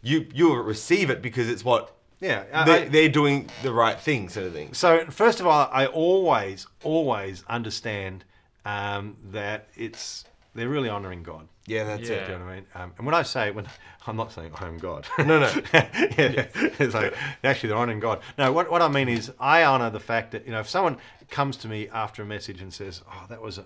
you receive it because it's what. Yeah, they're doing the right thing, sort of thing. So first of all, I always understand that they're really honouring God. Yeah, that's it. Do you know what I mean? And when I'm not saying I am God. No. It's like actually they're honouring God. No, what I mean is I honour the fact that if someone comes to me after a message and says, "Oh, that was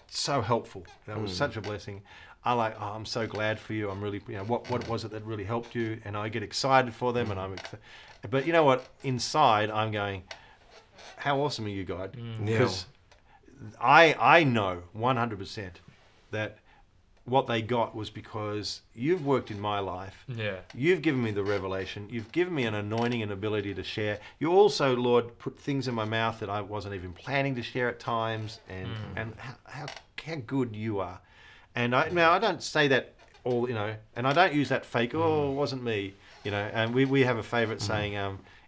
so helpful. That was such a blessing." I'm so glad for you. I'm really, what was it that really helped you? And I get excited for them, but you know what? Inside, I'm going, how awesome are you, God? Because I know 100% that what they got was because you've worked in my life. Yeah. You've given me the revelation. You've given me an anointing and ability to share. You also, Lord, put things in my mouth that I wasn't even planning to share at times, and how good you are. And I don't say that all, and I don't use that fake, it wasn't me, and we have a favourite saying,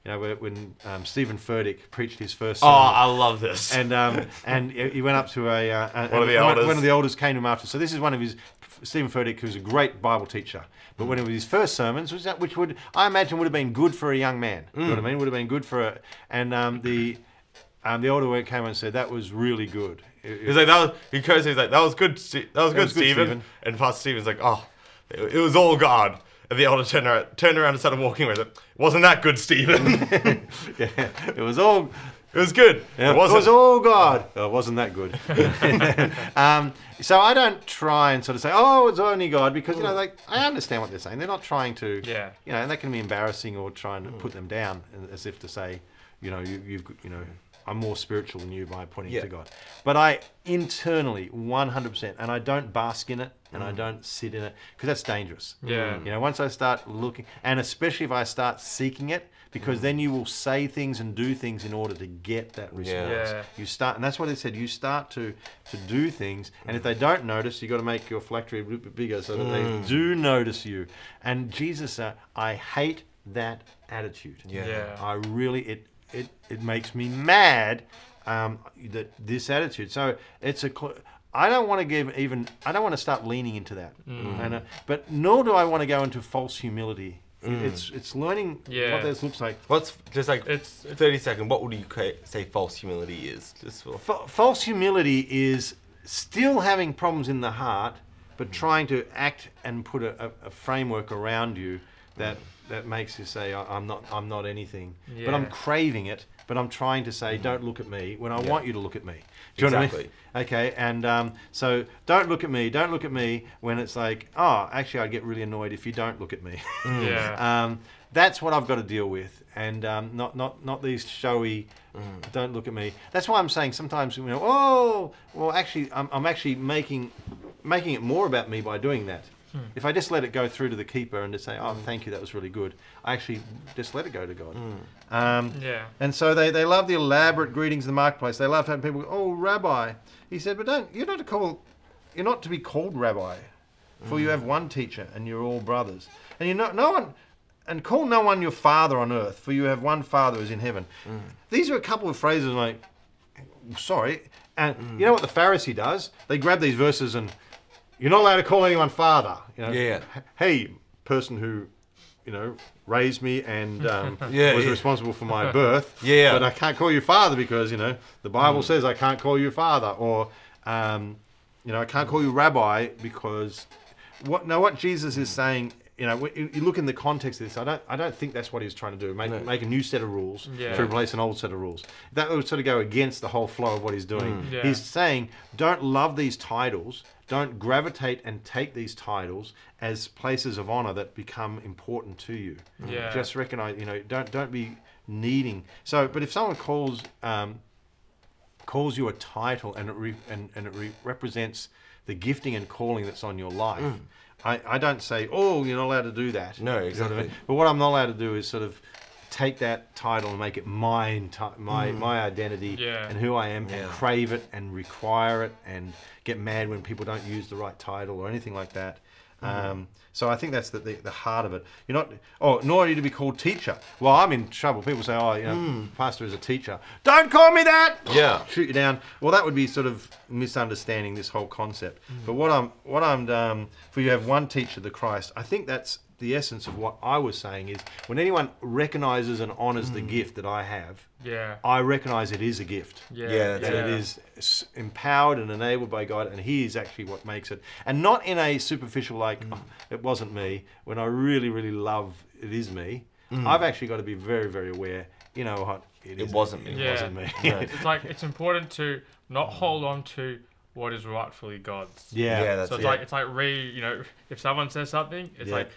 when Stephen Furtick preached his first sermon. Oh, I love this. And he went up to one of the elders. One of the elders came to him after. So this is one of his, Stephen Furtick, who's a great Bible teacher. But one of his first sermons, which I imagine would have been good for a young man. You know what I mean? Would have been good for the elder came and said, that was really good. He's like, that was good, Stephen. And Pastor Stephen's like, oh, it was all God. And the elder turned around and started walking with it. Wasn't that good, Stephen? It was good. Yeah, it was all God. It wasn't that good. So I don't try and sort of say, oh, it's only God, because I understand what they're saying. They're not trying to, and that can be embarrassing or trying to put them down, as if to say, you've I'm more spiritual than you by pointing to God. But I internally, 100%, and I don't bask in it, and I don't sit in it, because that's dangerous. Yeah. You know, once I start looking, and especially if I start seeking it, because then you will say things and do things in order to get that response. Yeah. You start, and that's what it said. You start to do things, and if they don't notice, you got to make your phylactery a little bit bigger so that they do notice you. And Jesus said, I hate that attitude. Yeah. I really, it makes me mad that this attitude. So it's I don't want to start leaning into that. And, but nor do I want to go into false humility. It's learning what this looks like. What's just like it's 30 seconds. What would you say false humility is? Just for false humility is still having problems in the heart, but trying to act and put a framework around you that makes you say I'm not anything. Yeah. But I'm craving it. But I'm trying to say don't look at me when I want you to look at me. Do you know what I mean? Okay, and so don't look at me. Don't look at me when it's like, oh, actually, I'd get really annoyed if you don't look at me. Yeah. That's what I've got to deal with, and not these showy. Don't look at me. That's why I'm saying sometimes, you know, oh, well, actually, I'm actually making it more about me by doing that. If I just let it go through to the keeper and just say, oh, thank you, that was really good, I actually just let it go to God. And so they love the elaborate greetings in the marketplace. They love having people go, oh, Rabbi. He said, but you're not to be called Rabbi, for you have one teacher and you're all brothers. And you know no one, and call no one your father on earth, for you have one Father who's in heaven. These are a couple of phrases like, sorry. And you know what the Pharisee does? They grab these verses and you're not allowed to call anyone father. You know? Hey, person who, you know, raised me and was responsible for my birth. But I can't call you father because, you know, the Bible says I can't call you father. Or, you know, I can't call you rabbi because what Jesus is saying, you know, you look in the context of this, I don't think that's what he's trying to do. Make a new set of rules to replace an old set of rules. That would sort of go against the whole flow of what he's doing. He's saying, don't love these titles, don't gravitate and take these titles as places of honor that become important to you. Just recognize, you know, don't be needing. So, but if someone calls you a title and it represents the gifting and calling that's on your life. I don't say, oh, you're not allowed to do that. No, exactly. You know what I mean? But what I'm not allowed to do is sort of take that title and make it my identity and who I am and crave it and require it and get mad when people don't use the right title or anything like that. So I think that's the heart of it. You're not, nor are you to be called teacher. Well, I'm in trouble. People say, oh, you know, pastor is a teacher. Don't call me that. Yeah. Shoot you down. Well, that would be sort of misunderstanding this whole concept. But what I'm for you have one teacher, the Christ. I think that's the essence of what I was saying is when anyone recognizes and honors the gift that I have, I recognize it is a gift. That it is empowered and enabled by God, and He is actually what makes it. And not in a superficial like, oh, it wasn't me, when I really, really love it is me. I've actually got to be very, very aware, you know what, it wasn't me. It wasn't me. It's like, it's important to not hold on to what is rightfully God's. That's so it's like you know, if someone says something, it's like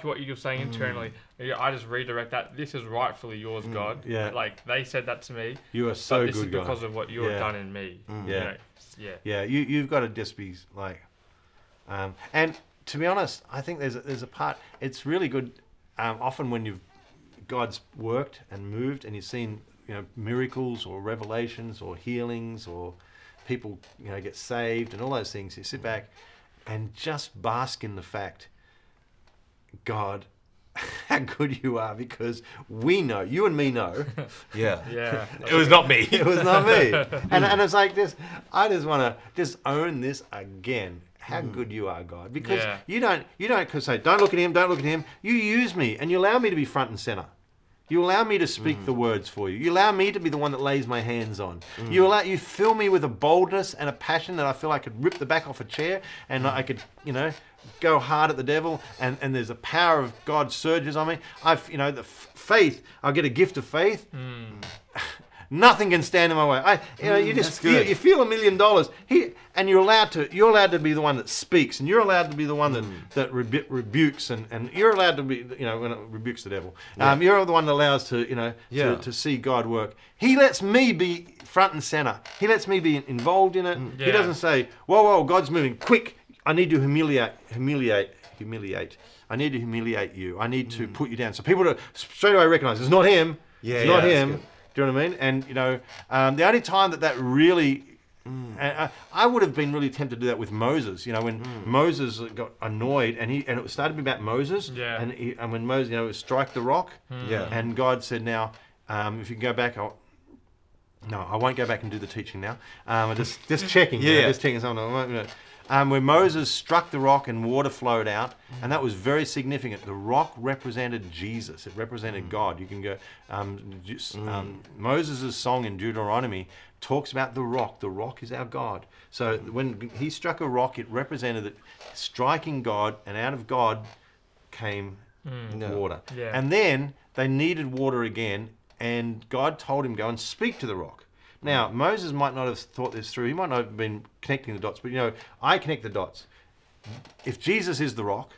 what you're saying internally. I just redirect that. This is rightfully yours, God. Like they said that to me. You are so this good, is because of what you have done in me. You know? You've got to just be like, and to be honest, I think there's a part. It's really good. Often when God's worked and moved, and you've seen, you know, miracles or revelations or healings or people, you know, get saved and all those things. You sit back and just bask in the fact, God, how good you are, because we know, you and me know. It was not me. It was not me. And it's like this, I just want to just own this again. How good you are, God. Because you don't say, don't look at him, don't look at him. You use me and you allow me to be front and center. You allow me to speak the words for you. You allow me to be the one that lays my hands on. You fill me with a boldness and a passion that I feel I could rip the back off a chair and I could, you know, go hard at the devil, and there's a power of God surges on me. The faith, I get a gift of faith. Nothing can stand in my way. You just feel $1 million. And you're allowed to be the one that speaks, and you're allowed to be the one that rebukes, and you're allowed to be, when it rebukes the devil. You're the one that allows to see God work. He lets me be front and center. He lets me be involved in it. He doesn't say, whoa, God's moving, quick. I need to humiliate. I need to humiliate you. I need to put you down. So people straight away recognize it's not him. It's not him. Do you know what I mean? And, the only time that really... I would have been really tempted to do that with Moses. When Moses got annoyed, and it started to be about Moses, and when Moses, it was strike the rock, and God said, now, if you can go back, I won't go back and do the teaching now. Just checking. Just checking something. When Moses struck the rock and water flowed out, and that was very significant. The rock represented Jesus. It represented God. You can go. Moses' song in Deuteronomy talks about the rock. The rock is our God. So when he struck a rock, it represented that striking God, and out of God came water. Yeah. And then they needed water again, and God told him, go and speak to the rock. Now, Moses might not have thought this through. He might not have been connecting the dots, but I connect the dots. If Jesus is the rock,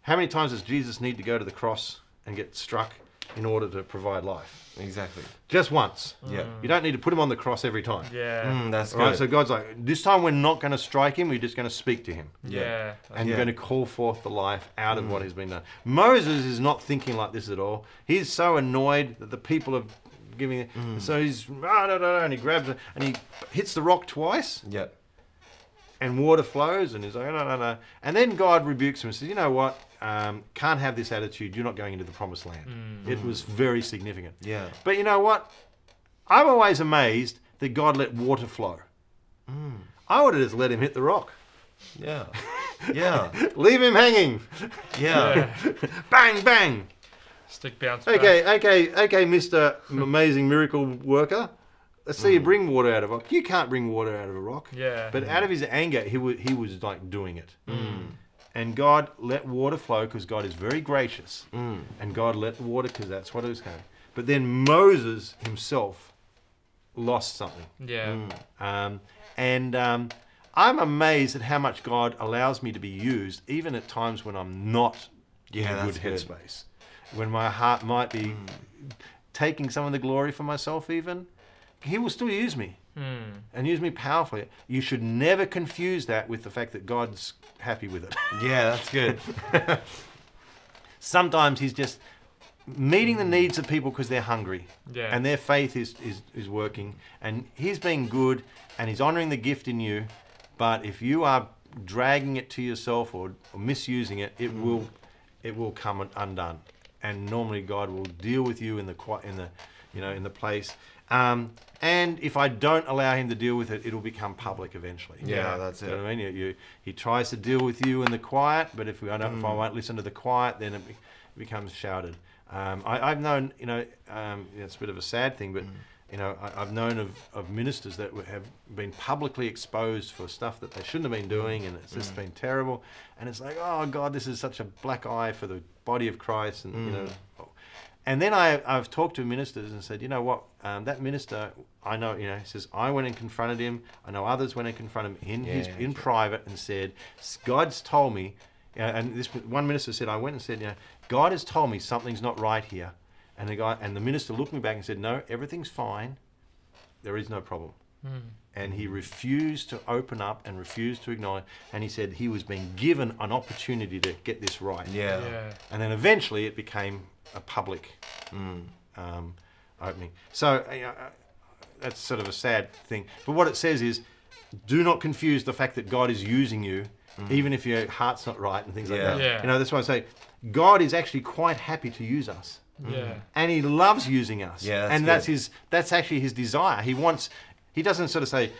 how many times does Jesus need to go to the cross and get struck in order to provide life? Exactly. Just once. You don't need to put him on the cross every time. That's good. Right, so God's like, this time we're not going to strike him, we're just going to speak to him. And you're going to call forth the life out of what has been done. Moses is not thinking like this at all. He's so annoyed that the people have giving it. So he's and he grabs it and he hits the rock twice. And water flows, and he's like, no. And then God rebukes him and says, you know what? Can't have this attitude. You're not going into the promised land. It was very significant. But you know what? I'm always amazed that God let water flow. I would have just let him hit the rock. Leave him hanging. Bang, bang. Stick bounce. Okay, Mr. Amazing Miracle Worker. Let's see you bring water out of a rock. You can't bring water out of a rock. But out of his anger, he was like doing it. And God let water flow because God is very gracious. And God let the water because that's what it was going. But then Moses himself lost something. I'm amazed at how much God allows me to be used, even at times when I'm not in a good headspace. When my heart might be taking some of the glory for myself even, he will still use me and use me powerfully. You should never confuse that with the fact that God's happy with it. That's good. Sometimes he's just meeting the needs of people because they're hungry and their faith is working, and he's being good and he's honoring the gift in you. But if you are dragging it to yourself or misusing it, it will come undone. And normally God will deal with you in the place. And if I don't allow him to deal with it, it'll become public eventually. That's it. You know what I mean? He tries to deal with you in the quiet, but if I won't listen to the quiet, then it becomes shouted. I've known, it's a bit of a sad thing, but I've known of ministers that have been publicly exposed for stuff that they shouldn't have been doing, and it's just been terrible. And it's like, oh God, this is such a black eye for the body of Christ, and And then I've talked to ministers and said, you know what, that minister, I know, he says, I went and confronted him. I know others went and confronted him in private and said, God's told me, and this one minister said, I went and said, God has told me something's not right here. And the minister looked me back and said, no, everything's fine. There is no problem. And he refused to open up and refused to acknowledge. And he said he was being given an opportunity to get this right. And then eventually it became a public opening. So that's sort of a sad thing. But what it says is, do not confuse the fact that God is using you, even if your heart's not right and things like that. That's why I say God is actually quite happy to use us. And he loves using us. That's actually his desire. He doesn't sort of say,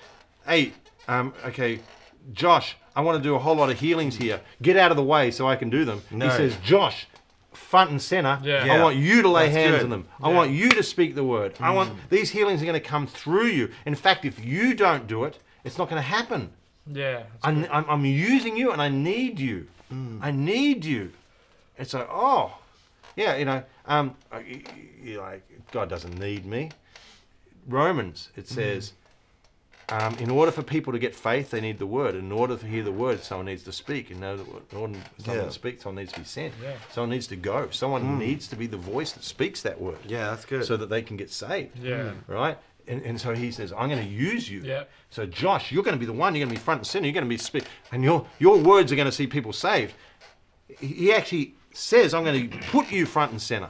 hey, okay, Josh, I want to do a whole lot of healings here. Get out of the way so I can do them. No. He says, Josh, front and center, I want you to lay hands on them. I want you to speak the word. I want these healings are going to come through you. In fact, if you don't do it, it's not going to happen. I'm using you and I need you. I need you. It's like, you're like, God doesn't need me. Romans, it says, in order for people to get faith, they need the word. In order to hear the word, someone needs to speak. In order for someone to speak, someone needs to be sent. Yeah. Someone needs to go. Someone needs to be the voice that speaks that word. Yeah, that's good. So that they can get saved. Yeah. Right? And so he says, I'm going to use you. Yeah. So Josh, you're going to be the one. You're going to be front and center. You're going to be speak, and your words are going to see people saved. He actually says, I'm going to put you front and center.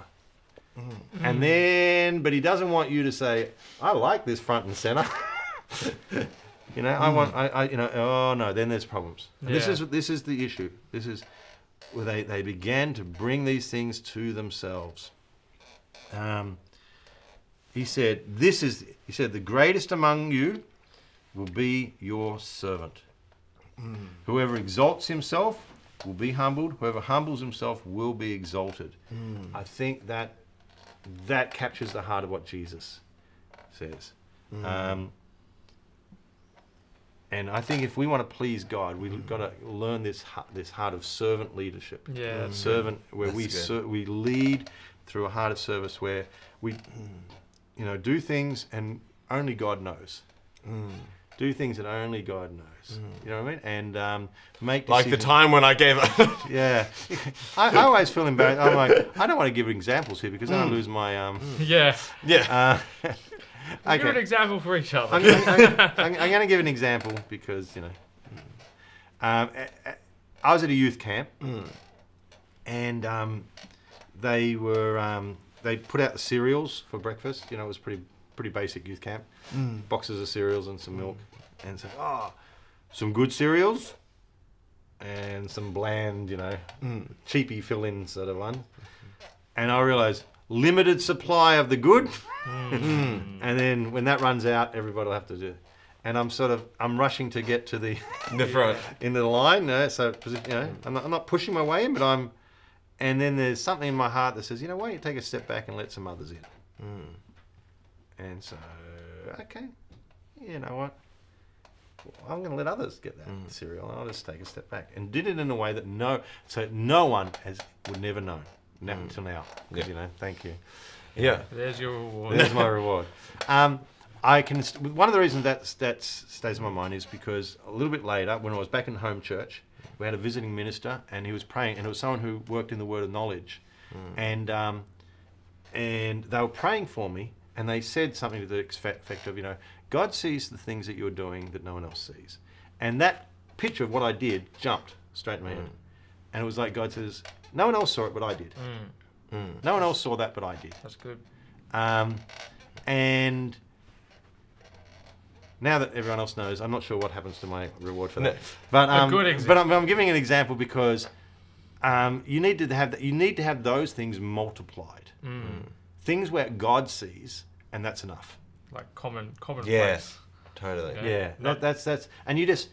And then, but he doesn't want you to say, I like this front and center. You know, oh no, then there's problems. Yeah. This is the issue. This is where they began to bring these things to themselves. He said, the greatest among you will be your servant. Whoever exalts himself will be humbled. Whoever humbles himself will be exalted. I think that captures the heart of what Jesus says. And I think if we want to please God, we've got to learn this heart of servant leadership. Yeah, servant, where we lead through a heart of service, where we, do things and only God knows. Do things that only God knows. You know what I mean? And make decisions. Like the time when I gave up. Yeah. I always feel embarrassed. I'm like, I don't want to give examples here because then I lose my... Yeah. Okay. Give an example for each other. I'm going to give an example because, I was at a youth camp and they put out the cereals for breakfast. It was pretty basic youth camp. Boxes of cereals and some milk. And said, some good cereals and some bland, cheapy fill-in sort of one. And I realised, limited supply of the good. And then when that runs out, everybody will have to do it. And I'm rushing to get to the front into the line. So I'm not pushing my way in, but and then there's something in my heart that says, why don't you take a step back and let some others in? And so, okay, you know what? I'm going to let others get that cereal, and I'll just take a step back. And did it in a way that no one would never know. Until now, thank you. Yeah, there's your reward. There's my reward. One of the reasons that stays in my mind is because a little bit later, when I was back in home church, we had a visiting minister, and he was praying, and it was someone who worked in the word of knowledge, and they were praying for me, and they said something to the effect of, God sees the things that you're doing that no one else sees, and that picture of what I did jumped straight in my head, and it was like God says, no one else saw it, but I did. No one else saw that, but I did. That's good. And now that everyone else knows, I'm not sure what happens to my reward for that. But a good example. But I'm giving an example because you need to have that. You need to have those things multiplied. Things where God sees, and that's enough. Like common yes, place. Totally. Yeah. That's and you just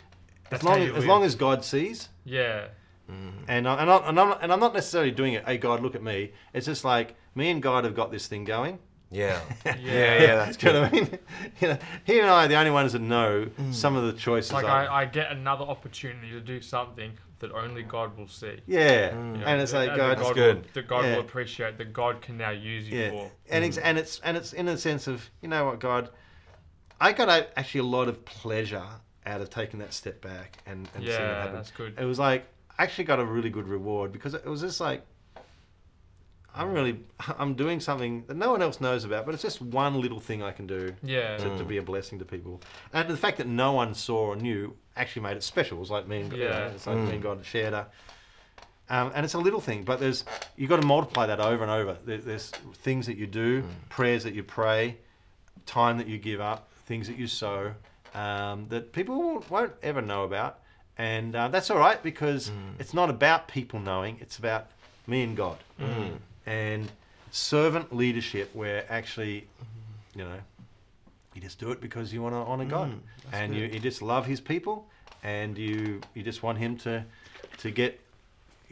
as long as God sees. Yeah. And I'm not necessarily doing it. Hey, God, look at me. It's just like me and God have got this thing going. Yeah. That's good. Do you know what I mean? He and I are the only ones that know some of the choices. Like I get another opportunity to do something that only God will see. Yeah, and it's like God, that's good. That God will appreciate. That God can now use you for. And it's in a sense of, what, God, I got actually a lot of pleasure out of taking that step back and seeing it happen. That's good. It was like I actually got a really good reward because it was just like I'm doing something that no one else knows about, but it's just one little thing I can do to be a blessing to people. And the fact that no one saw or knew actually made it special. It was like me and it's like me and God shared and it's a little thing, but you've got to multiply that over and over. There's things that you do, prayers that you pray, time that you give up, things that you sow, that people won't ever know about. And that's all right because it's not about people knowing, it's about me and God. And servant leadership where actually, you just do it because you want to honor God. And you just love his people and you just want him to get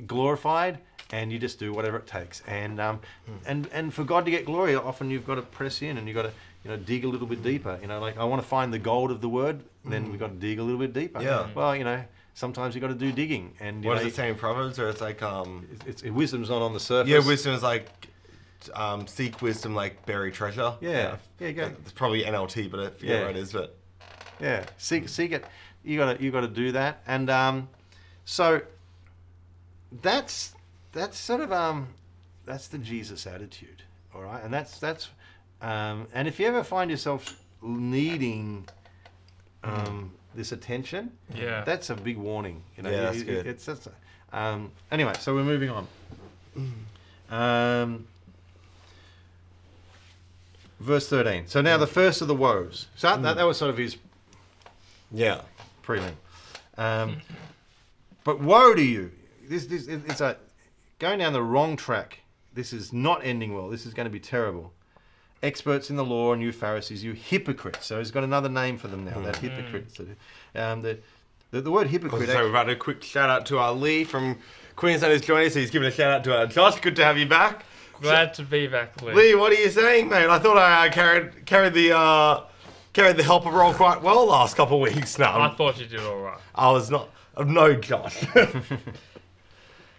glorified and you just do whatever it takes. And for God to get glory, often you've got to press in and you've got to dig a little bit deeper. Like I want to find the gold of the word, then we've got to dig a little bit deeper. Yeah. Well, sometimes you've got to do digging. And what does it say in Proverbs? Or it's like wisdom's not on the surface. Yeah, wisdom is like seek wisdom like bury treasure. Yeah, go. It's probably NLT, but I forget where it is. But yeah, seek it. You got to do that, and so that's sort of that's the Jesus attitude, all right, and that's and if you ever find yourself needing this attention, that's a big warning. You know, that's good. It's just, anyway, so we're moving on. Verse 13. So now the first of the woes. So that was sort of his prelim. But woe to you. It's going down the wrong track. This is not ending well. This is going to be terrible. Experts in the law and you Pharisees, you hypocrites. So he's got another name for them now. That hypocrites. The word hypocrite. So we've had a quick shout out to our Lee from Queensland who's joining us. He's giving a shout out to our Josh. Good to have you back. Glad to be back, Lee. Lee, what are you saying, mate? I thought I carried the helper role quite well last couple of weeks now. I thought you did all right. I was not. No Josh.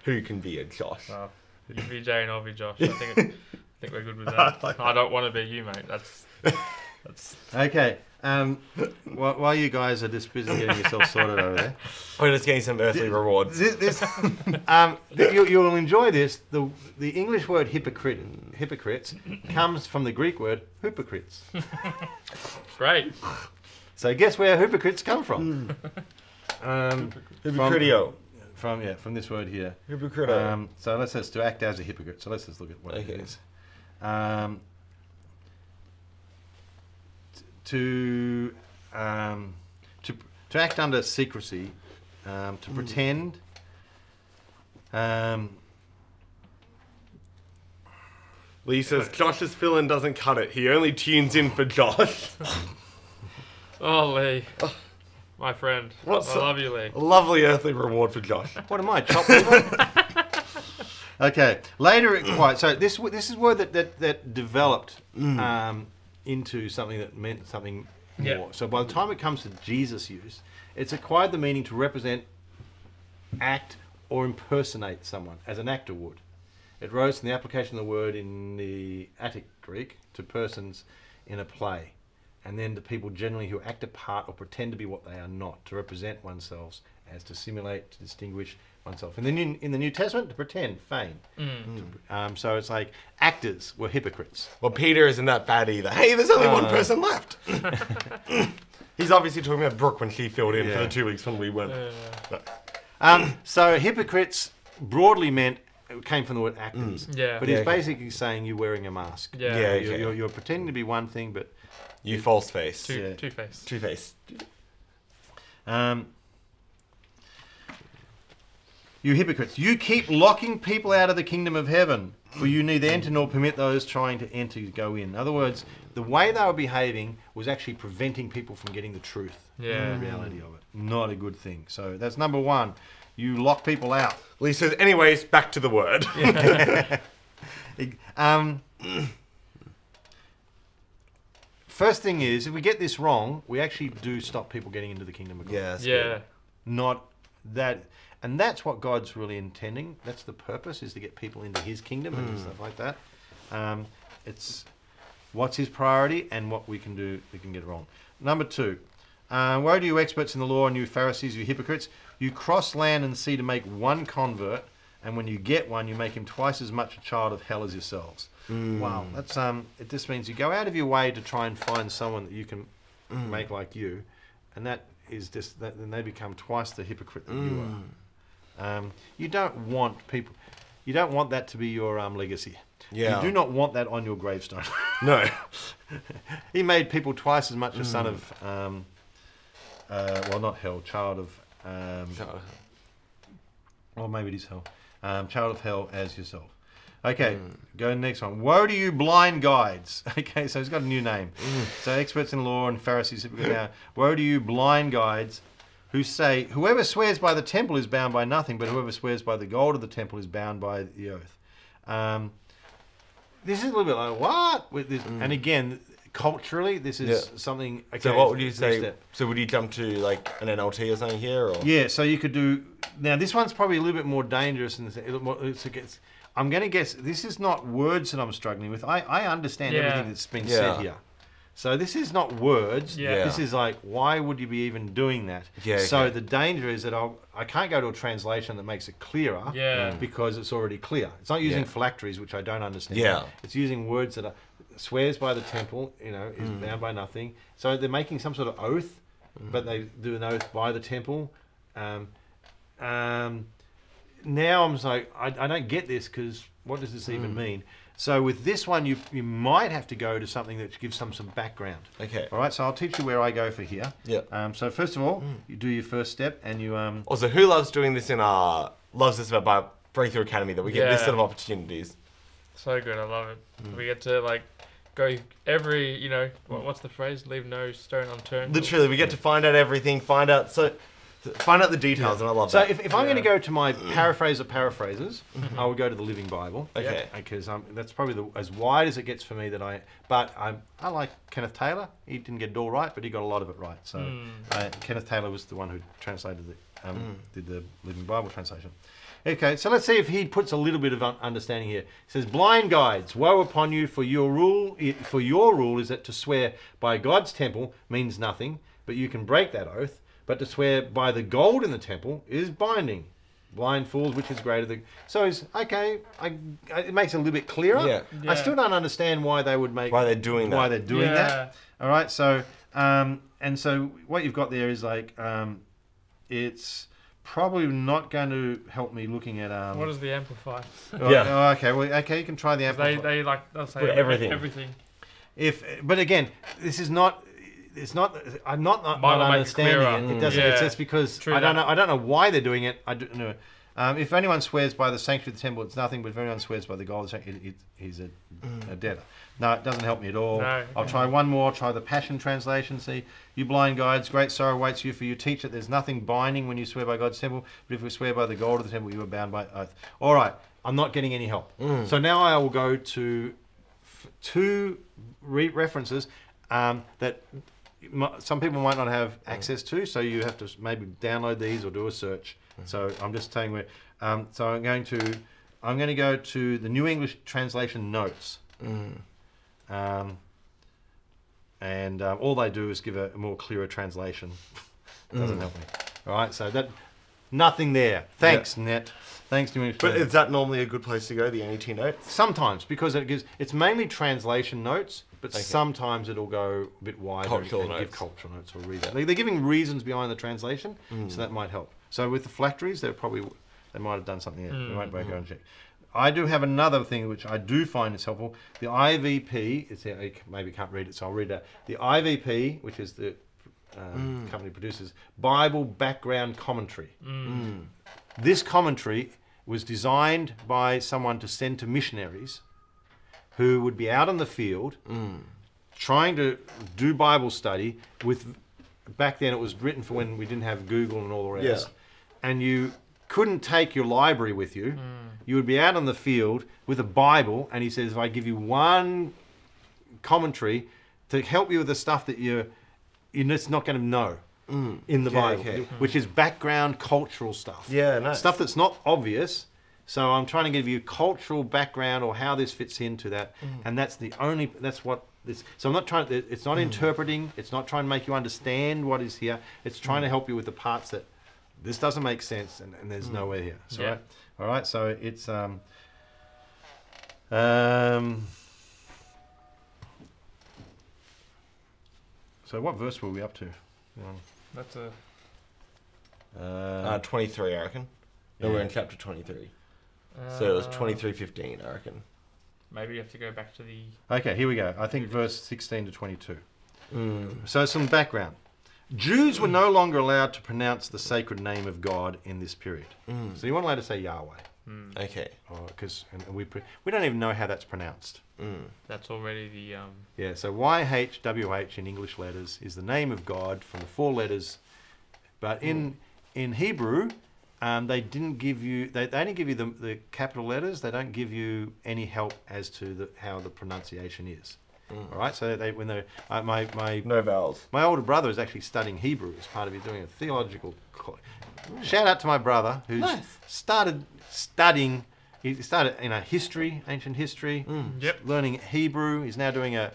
Who can be a Josh? You be Jay and I'll be Josh. I think we're good with that. I don't want to be you, mate. That's okay. While you guys are just busy getting yourself sorted over there, we're just getting some earthly rewards. You'll enjoy this. The English word hypocrites comes from the Greek word hypocrites. Great. So guess where hypocrites come from? Hypocritio. From this word here. Hypocrite. So let's just to act as a hypocrite. So let's just look at what it is. To act under secrecy, to pretend. Lee says Josh's fill-in doesn't cut it. He only tunes in for Josh. Oh, Lee. My friend. I love you, Lee. A lovely earthly reward for Josh. What am I, chop liver? Okay. Later it quite. So this is word that developed into something that meant something more. So by the time it comes to Jesus' use, it's acquired the meaning to represent, act, or impersonate someone, as an actor would. It rose from the application of the word in the Attic Greek to persons in a play, and then to people generally who act a part or pretend to be what they are not, to represent oneself as to simulate, to distinguish oneself. And then in the New Testament, to pretend, feign. So it's like actors were hypocrites. Well, Peter isn't that bad either. Hey, there's only one person left. He's obviously talking about Brooke when she filled in for the 2 weeks when we went. So hypocrites broadly meant, it came from the word actors. But he's basically saying you're wearing a mask. You're pretending to be one thing, but you false face. Two-face. Two-face. You hypocrites, you keep locking people out of the kingdom of heaven, for you neither enter nor permit those trying to enter to go in. In other words, the way they were behaving was actually preventing people from getting the truth. The reality of it. Not a good thing. So that's number one. You lock people out. Lee says, anyways, back to the word. First thing is, if we get this wrong, we actually do stop people getting into the kingdom of God. Good. Not that, and that's what God's really intending. That's the purpose, is to get people into His kingdom and stuff like that. It's what's His priority and what we can do. We can get it wrong. Number two, woe to you experts in the law and you Pharisees, you hypocrites! You cross land and sea to make one convert, and when you get one, you make him twice as much a child of hell as yourselves. Wow, that's it just means you go out of your way to try and find someone that you can make like you, and that is just that. Then they become twice the hypocrite that you are. You don't want people. You don't want that to be your legacy. You do not want that on your gravestone. No. He made people twice as much a son of, well, not hell, child of. Well, maybe it is hell. Child of hell as yourself. Okay, go to the next one. Woe to you blind guides. Okay, so he's got a new name. So experts in law and Pharisees. Now, woe to you blind guides who say, whoever swears by the temple is bound by nothing, but whoever swears by the gold of the temple is bound by the oath. This is a little bit like, what? With this, and again, culturally, this is something... Okay, so what would you say? So would you jump to like an NLT or something here? Or? Yeah, so you could do... Now, this one's probably a little bit more dangerous. I'm going to guess this is not words that I'm struggling with. I understand everything that's been said here. So this is not words. This is like, why would you be even doing that? So the danger is that I can't go to a translation that makes it clearer because it's already clear. It's not using phylacteries, which I don't understand. It's using words that are swears by the temple, you know, is bound by nothing. So they're making some sort of oath, but they do an oath by the temple. Now I'm like, I don't get this because what does this even mean? So with this one, you might have to go to something that gives some background. Okay. All right. So I'll teach you where I go for here. Yeah. So first of all, you do your first step, and you Also, who loves doing this loves this about Breakthrough Academy, that we get this sort of opportunities. So good, I love it. We get to like go every, you know, what's the phrase? Leave no stone unturned. Literally, we get to find out everything, find out the details, and I love that. So if I'm going to go to my paraphrase of paraphrases, I would go to the Living Bible. Okay. Because that's probably as wide as it gets for me. But I like Kenneth Taylor. He didn't get it all right, but he got a lot of it right. So Kenneth Taylor was the one who translated did the Living Bible translation. Okay, so let's see if he puts a little bit of understanding here. He says, "Blind guides, woe upon you! For your rule is that to swear by God's temple means nothing, but you can break that oath. But to swear by the gold in the temple is binding. Blind fools, which is greater than..." So it's okay. It makes it a little bit clearer. I still don't understand why they would make why they're doing that. All right. So and so what you've got there is like it's probably not going to help me looking at what is the amplifier? Okay. Well, okay. You can try the amplifier. They'll say everything. But again, this is not. It's not. I'm not understanding it. It doesn't. It's just because I don't know why they're doing it. I don't know. If anyone swears by the sanctuary of the temple, it's nothing. But if anyone swears by the gold, he's a debtor. No, it doesn't help me at all. No. I'll try one more. I'll try the Passion Translation. See, you blind guides, great sorrow awaits you, for you teach that there's nothing binding when you swear by God's temple. But if we swear by the gold of the temple, you are bound by oath. All right. I'm not getting any help. So now I will go to two references that some people might not have access to, so you have to maybe download these or do a search. So I'm just telling where. So I'm going to go to the New English Translation Notes, and all they do is give a more clearer translation. Doesn't help me. All right, so nothing there. Thanks, Net. Thanks, New English. But is that normally a good place to go? The NET notes? Sometimes, because it's mainly translation notes. But sometimes it'll go a bit wider and give cultural notes or read that. They're giving reasons behind the translation, so that might help. So with the phylacteries, they might have done something there. They might go and check. I do have another thing which I do find is helpful. The IVP, maybe can't read it, so I'll read that. The IVP, which is the company produces, Bible Background Commentary. This commentary was designed by someone to send to missionaries who would be out in the field trying to do Bible study with, back then it was written for when we didn't have Google and all the rest. And you couldn't take your library with you. You would be out in the field with a Bible, and he says, if I give you one commentary to help you with the stuff that you're just not going to know in the Bible, which is background cultural stuff. Nice. Stuff that's not obvious. So I'm trying to give you cultural background or how this fits into that, and that's what this. So I'm not trying. It's not interpreting. It's not trying to make you understand what is here. It's trying to help you with the parts that this doesn't make sense, and there's nowhere here. So all right. So it's So what verse were we up to? That's a 23, I reckon. No, we're in chapter 23. So it was 23:15, I reckon. Maybe you have to go back to the... Okay, here we go. I think verse 16 to 22. So some background. Jews were no longer allowed to pronounce the sacred name of God in this period. So you weren't allowed to say Yahweh. Okay. Because we don't even know how that's pronounced. That's already the... Yeah, so YHWH in English letters is the name of God from the 4 letters. But in Hebrew... they didn't give you. They only give you the capital letters. They don't give you any help as to how the pronunciation is. All right. So no vowels. My older brother is actually studying Hebrew as part of doing a theological. Shout out to my brother who's started studying he started history, ancient history. Learning Hebrew. He's now doing a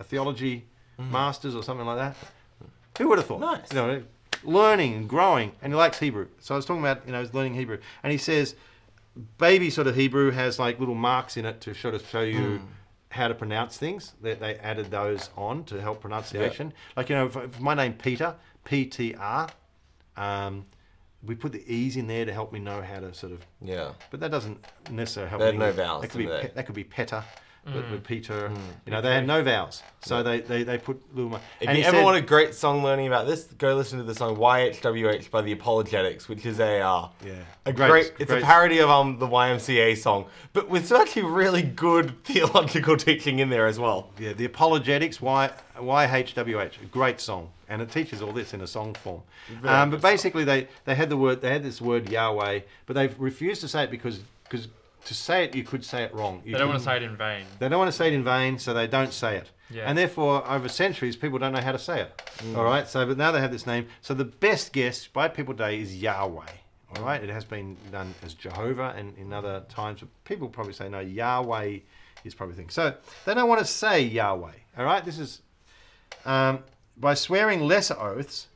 theology masters or something like that. Who would have thought? Nice. Learning and growing, and he likes Hebrew. So I was talking about he's learning Hebrew, and he says baby sort of Hebrew has like little marks in it to sort of show you how to pronounce things. They added those on to help pronunciation. Like for my name Peter, P-T-R. We put the E's in there to help me know how to sort of... Yeah. But that doesn't necessarily help me. They had no vowels, that could be Petter, with Peter. They had no vowels. So they put little... If you ever want a great song learning about this, go listen to the song YHWH by The Apologetics, which is a great parody of the YMCA song, but with actually really good theological teaching in there as well. Yeah, The Apologetics, YHWH, a great song. And it teaches all this in a song form. But basically, they had this word Yahweh, but they've refused to say it because to say it, you could say it wrong. They don't want to say it in vain. They don't want to say it in vain, so they don't say it. Yeah. And therefore, over centuries, people don't know how to say it. All right. But now they have this name. So the best guess by people today is Yahweh. All right. It has been done as Jehovah, and in other times, but people probably say no. Yahweh is probably the thing. So they don't want to say Yahweh. All right. This is. By swearing lesser oaths,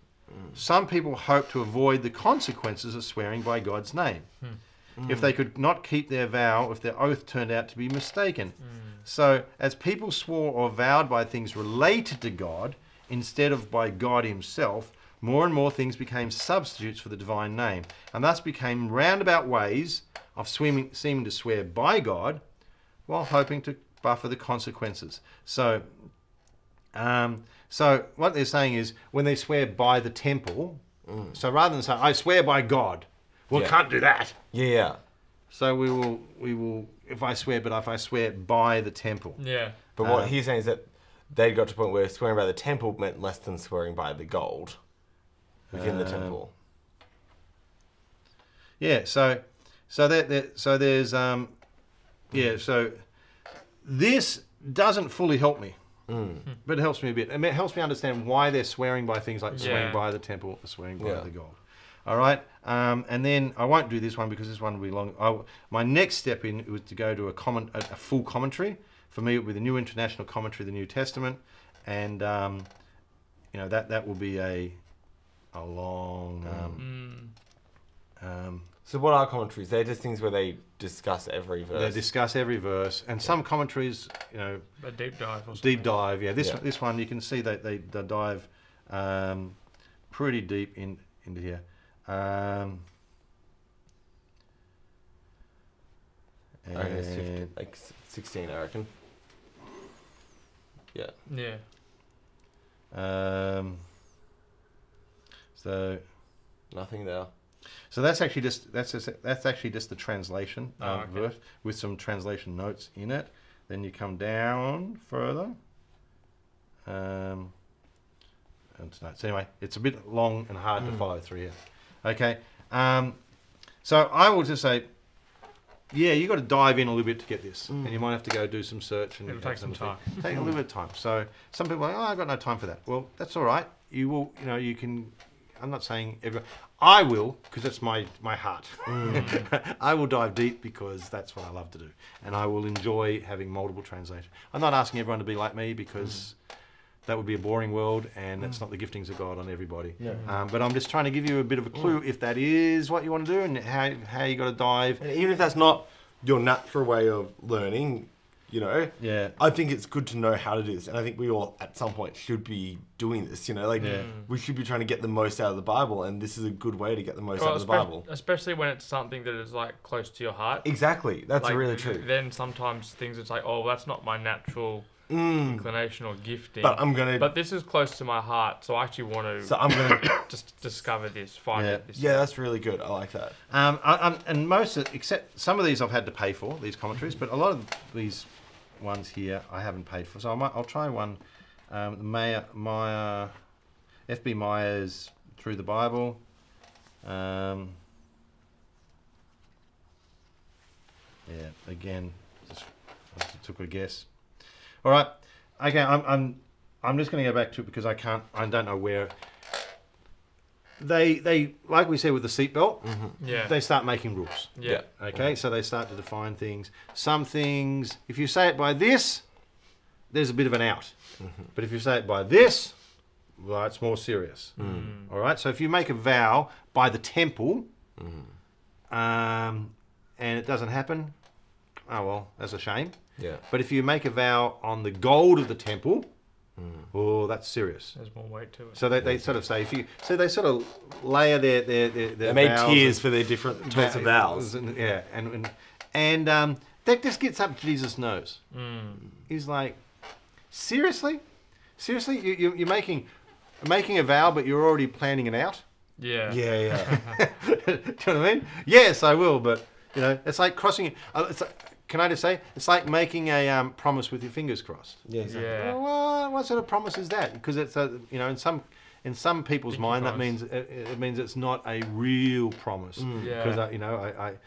some people hope to avoid the consequences of swearing by God's name. If they could not keep their vow, if their oath turned out to be mistaken. So, as people swore or vowed by things related to God, instead of by God himself, more and more things became substitutes for the divine name, and thus became roundabout ways of seeming to swear by God, while hoping to buffer the consequences. So what they're saying is when they swear by the temple, so rather than say, I swear by God, can't do that. Yeah. So we will, if I swear by the temple. Yeah. But what he's saying is that they got to the point where swearing by the temple meant less than swearing by the gold within the temple. Yeah, so there's, so this doesn't fully help me. But it helps me a bit. It helps me understand why they're swearing by things like swearing by the temple, swearing by the gold. All right? And then I won't do this one because this one will be long. My next step in was to go to a full commentary. For me, with the New International Commentary of the New Testament. And, that will be a long... So what are commentaries? They're just things where they discuss every verse. They discuss every verse, and some commentaries, a deep dive. Or something. Deep dive, yeah. This one you can see that they dive pretty deep into here. I reckon it's 50, like 16, I reckon. Yeah. Yeah. So nothing there. So that's actually just the translation verse with some translation notes in it. Then you come down further. So anyway, it's a bit long and hard to follow through here. Okay. So I will just say, you got to dive in a little bit to get this, and you might have to go do some search and it'll take some time. Take a little bit of time. So some people are like, I've got no time for that. Well, that's all right. You will, you can. I'm not saying everyone. I will, because that's my heart. I will dive deep because that's what I love to do. And I will enjoy having multiple translations. I'm not asking everyone to be like me because that would be a boring world and that's not the giftings of God on everybody. But I'm just trying to give you a bit of a clue if that is what you want to do and how you got to dive. And even if that's not your natural way of learning, I think it's good to know how to do this, and I think we all at some point should be doing this. We should be trying to get the most out of the Bible, and this is a good way to get the most out of the Bible. Especially when it's something that is like close to your heart. Exactly, that's really true. Then sometimes things it's like, that's not my natural inclination or gifting. But this is close to my heart, so I actually want to. So I'm gonna just discover this, find it. Yeah, that's really good. I like that. And most, except some of these, I've had to pay for these commentaries, but a lot of these ones here I haven't paid for. So I'll try one. F.B. Meyer's Through the Bible. Again, I took a guess. All right. Okay, I'm just going to go back to it because I don't know where. they like we said with the seatbelt, Yeah. they start making rules. Yeah. Okay, so they start to define things. Some things, if you say it by this, there's a bit of an out. But if you say it by this, well, it's more serious. All right, so if you make a vow by the temple, and it doesn't happen, oh well, that's a shame. Yeah. But if you make a vow on the gold of the temple, oh, that's serious. There's more weight to it. So they sort of say, they sort of layer their They made vows tiers for their different types of vows. Yeah, and that just gets up Jesus' nose. He's like, seriously, you're making a vow, but you're already planning it out. Yeah. Yeah. Do you know what I mean? Yes, I will, but it's like crossing. It's like, can I just say, it's like making a promise with your fingers crossed. Yeah. Exactly. Yeah. Well, what sort of promise is that? Because it's in some people's Pinky mind promise. it means it's not a real promise. Yeah. Because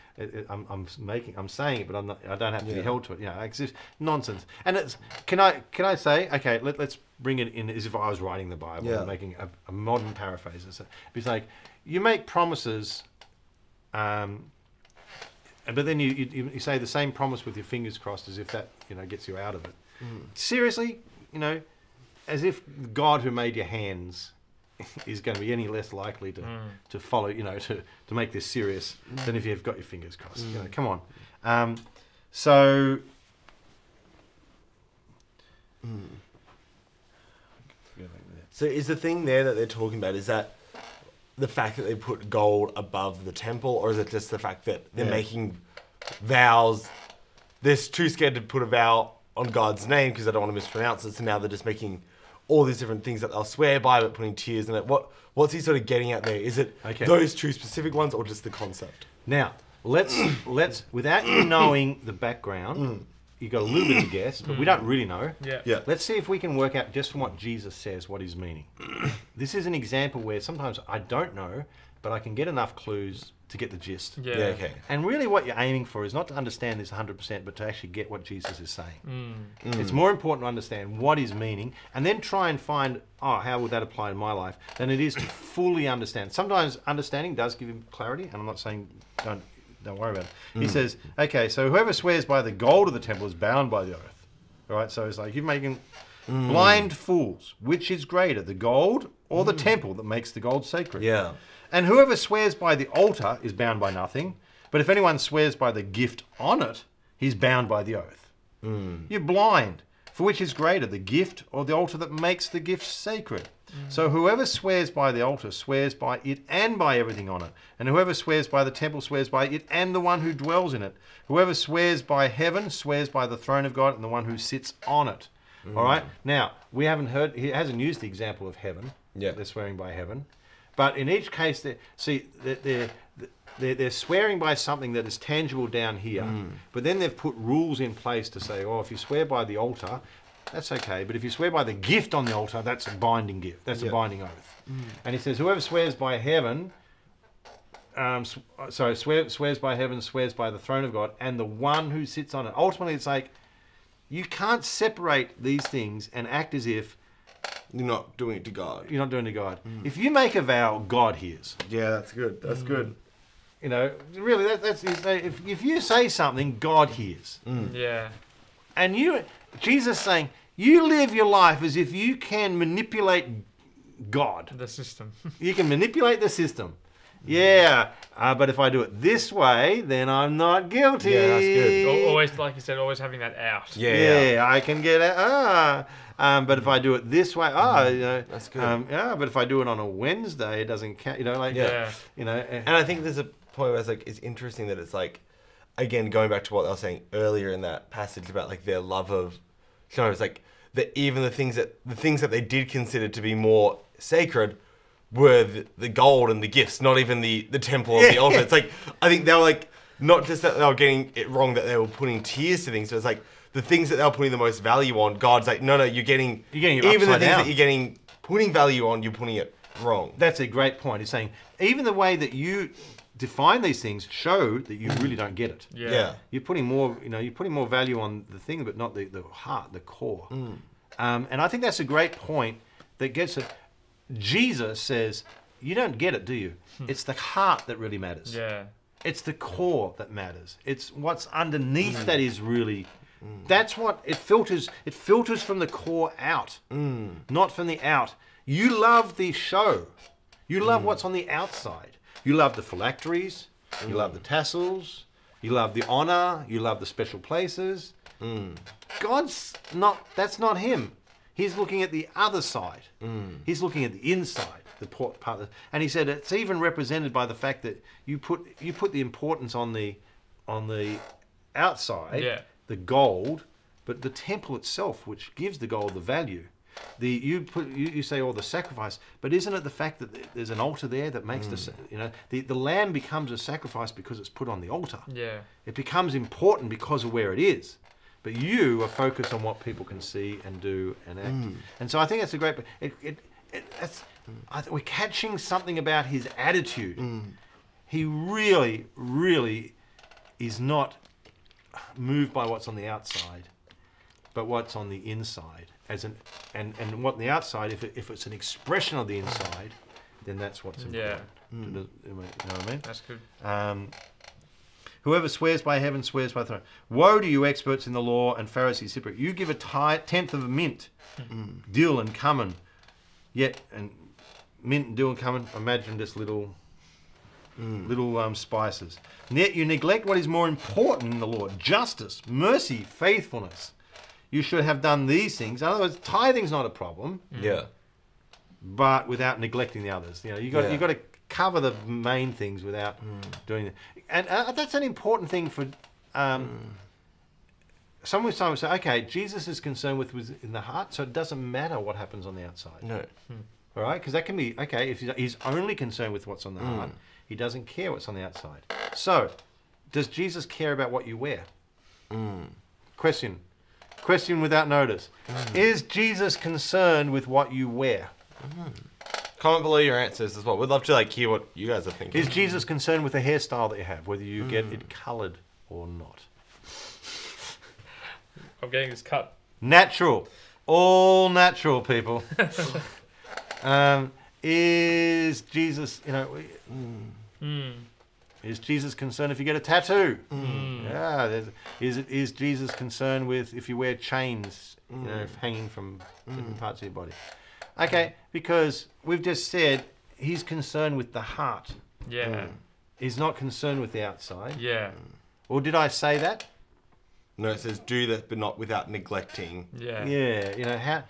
I'm saying it, but I don't have to be held to it. It's just nonsense. And it's can I say, okay, let's bring it in as if I was writing the Bible and making a modern paraphrase. It's like you make promises. But then you say the same promise with your fingers crossed as if that gets you out of it. Seriously, as if God who made your hands is going to be any less likely to follow, to make this serious than if you've got your fingers crossed. Come on. So is the thing there that they're talking about, is that the fact that they put gold above the temple, or is it just the fact that they're making vows? They're too scared to put a vow on God's name because they don't want to mispronounce it, so now they're just making all these different things that they'll swear by, but putting tears in it. What's he sort of getting at there? Is it those two specific ones, or just the concept? Now, let's without you knowing the background, you got a little bit to guess, but we don't really know. Yeah. Let's see if we can work out just from what Jesus says what he's meaning. This is an example where sometimes I don't know, but I can get enough clues to get the gist. Yeah. Okay. And really what you're aiming for is not to understand this 100%, but to actually get what Jesus is saying. It's more important to understand what he's meaning and then try and find, how would that apply in my life, than it is to fully understand. Sometimes understanding does give him clarity, and I'm not saying don't worry about it. He says, okay, so whoever swears by the gold of the temple is bound by the oath. All right, so it's like you're making blind fools. Which is greater, the gold or the temple that makes the gold sacred? Yeah. And whoever swears by the altar is bound by nothing. But if anyone swears by the gift on it, he's bound by the oath. You're blind. For which is greater, the gift or the altar that makes the gift sacred? So whoever swears by the altar swears by it and by everything on it. And whoever swears by the temple swears by it and the one who dwells in it. Whoever swears by heaven swears by the throne of God and the one who sits on it. All right? Now, we haven't heard, he hasn't used the example of heaven. Yeah. They're swearing by heaven. But in each case, they're swearing by something that is tangible down here. But then they've put rules in place to say, if you swear by the altar, that's okay. But if you swear by the gift on the altar, that's a binding gift. That's a binding oath. And he says, whoever swears by heaven, swears by heaven, swears by the throne of God and the one who sits on it. Ultimately, it's like, you can't separate these things and act as if you're not doing it to God. You're not doing it to God. If you make a vow, God hears. Yeah, that's good. That's good. Really, that's if you say something, God hears. Yeah. And Jesus saying, you live your life as if you can manipulate God. The system. You can manipulate the system. Yeah, but if I do it this way, then I'm not guilty. Yeah, that's good. Always, like you said, always having that out. Yeah, I can get out. But if I do it this way, that's good. But if I do it on a Wednesday, it doesn't count. And I think there's a point where it's interesting that it's like, again, going back to what I was saying earlier in that passage about like their love of, it's like that even the things that they did consider to be more sacred were the gold and the gifts, not even the temple or the altar. It's like, I think they were like, not just that they were getting it wrong, that they were putting tears to things. So it's like the things that they were putting the most value on, God's like, no, you're getting it even the things that you're putting value on, you're putting it wrong. That's a great point. He's saying, even the way that you define these things show that you really don't get it. Yeah. You're putting more value on the thing, but not the heart, the core. And I think that's a great point that gets it. Jesus says, you don't get it, do you? It's the heart that really matters. Yeah. It's the core that matters. It's what's underneath that is really... That's what it filters. It filters from the core out, not from the out. You love the show. You love what's on the outside. You love the phylacteries. You love the tassels. You love the honor. You love the special places. God's not... That's not him. He's looking at the other side. He's looking at the inside, the part. And he said it's even represented by the fact that you put the importance on the outside, the gold, but the temple itself, which gives the gold the value. You say the sacrifice, but isn't it the fact that there's an altar there that makes the lamb becomes a sacrifice because it's put on the altar. Yeah, it becomes important because of where it is. But you are focused on what people can see and do and act. And so I think that's a great... we're catching something about his attitude. He really, really is not moved by what's on the outside, but what's on the inside. And what on the outside, if it's an expression of the inside, then that's what's important. Yeah. You know what I mean? That's good. Whoever swears by heaven swears by the throne. Woe to you, experts in the law and Pharisees, hypocrite! You give a tenth of a mint, dill and cumin, and mint and dill and cumin. Imagine just little spices. And yet you neglect what is more important in the law: justice, mercy, faithfulness. You should have done these things. In other words, tithing's not a problem. Yeah. But without neglecting the others, you got to cover the main things without doing it. And that's an important thing for some would say, okay, Jesus is concerned with in the heart, so it doesn't matter what happens on the outside. No. All right? Because that can be, okay, if he's only concerned with what's on the heart, he doesn't care what's on the outside. So, does Jesus care about what you wear? Question without notice. Is Jesus concerned with what you wear? Comment below your answers as well. We'd love to hear what you guys are thinking. Is Jesus concerned with the hairstyle that you have, whether you get it coloured or not? I'm getting this cut. Natural. All natural, people. Is Jesus, is Jesus concerned if you get a tattoo? Yeah. Is Jesus concerned with if you wear chains, hanging from different parts of your body? Okay, because we've just said he's concerned with the heart. Yeah. He's not concerned with the outside. Yeah. Or did I say that? No, it says do that, but not without neglecting. Yeah. Yeah.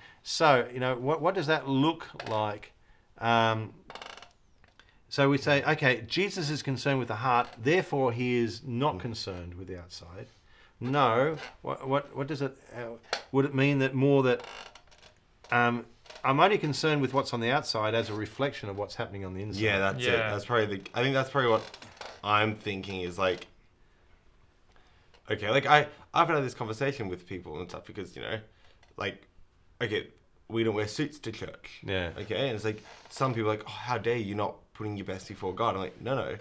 What does that look like? So we say, okay, Jesus is concerned with the heart, therefore he is not concerned with the outside. No. What does it? Would it mean that more that? I'm only concerned with what's on the outside as a reflection of what's happening on the inside. Yeah, that's it. That's probably I think that's probably what I'm thinking is okay, I've had this conversation with people and stuff because, okay, we don't wear suits to church. Yeah. Okay, and it's some people are oh, how dare you not putting your best before God? I'm like, no.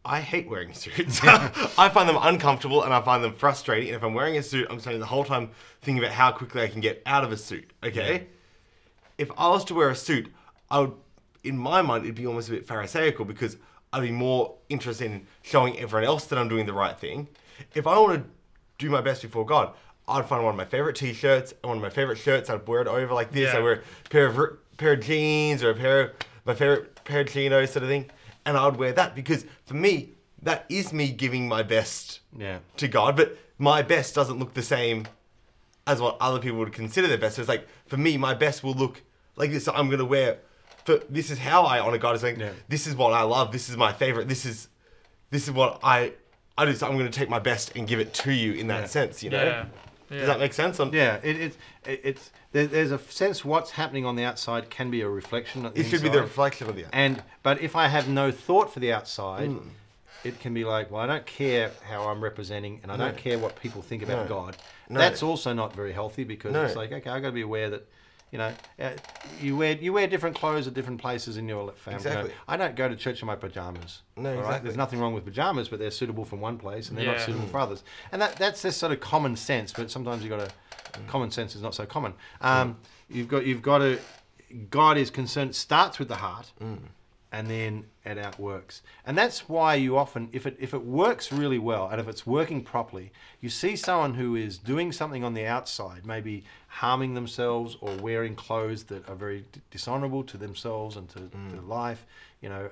I hate wearing suits. I find them uncomfortable and I find them frustrating. And if I'm wearing a suit, I'm spending the whole time thinking about how quickly I can get out of a suit. Okay? Yeah. If I was to wear a suit, I would, in my mind, it'd be almost a bit pharisaical because I'd be more interested in showing everyone else that I'm doing the right thing. If I want to do my best before God, I'd find one of my favorite t-shirts and one of my favorite shirts. I'd wear it over like this. Yeah. I'd wear a pair of jeans or my favorite pair of chinos sort of thing. And I would wear that because for me, that is me giving my best to God. But my best doesn't look the same as what other people would consider their best. So it's for me, my best will look like this. So I'm going to wear, this is how I honor God. It's this is what I love. This is my favorite. This is what I do. So I'm going to take my best and give it to you in that sense, Yeah. Does that make sense? There's a sense what's happening on the outside can be a reflection of the inside. It should be the reflection of the outside. But if I have no thought for the outside, it can be I don't care how I'm representing and I don't care what people think about God. No. That's also not very healthy because it's okay, I've got to be aware that, you wear different clothes at different places in your family. Exactly. I don't go to church in my pajamas. No, exactly. Right? There's nothing wrong with pajamas, but they're suitable for one place and they're not suitable for others. And that's this sort of common sense, but sometimes common sense is not so common. You've got to God is concerned, it starts with the heart, and then it outworks. And that's why you often, if it works really well, and if it's working properly, you see someone who is doing something on the outside, maybe harming themselves or wearing clothes that are very dishonorable to themselves and to their life, you know,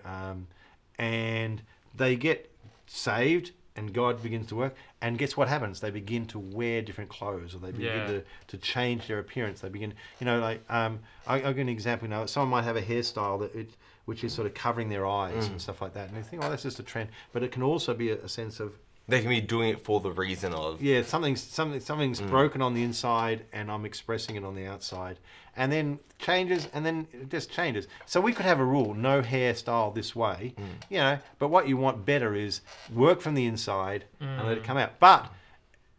and they get saved and God begins to work. And guess what happens? They begin to wear different clothes, or they begin to change their appearance. They begin, you know, like, I'll give an example now. Someone might have a hairstyle which is sort of covering their eyes and stuff like that. And you think, oh, that's just a trend. But it can also be a sense of... They can be doing it for the reason of... Yeah, something's broken on the inside and I'm expressing it on the outside. And then changes, and then it just changes. So we could have a rule, no hairstyle this way, you know, but what you want better is work from the inside and let it come out. But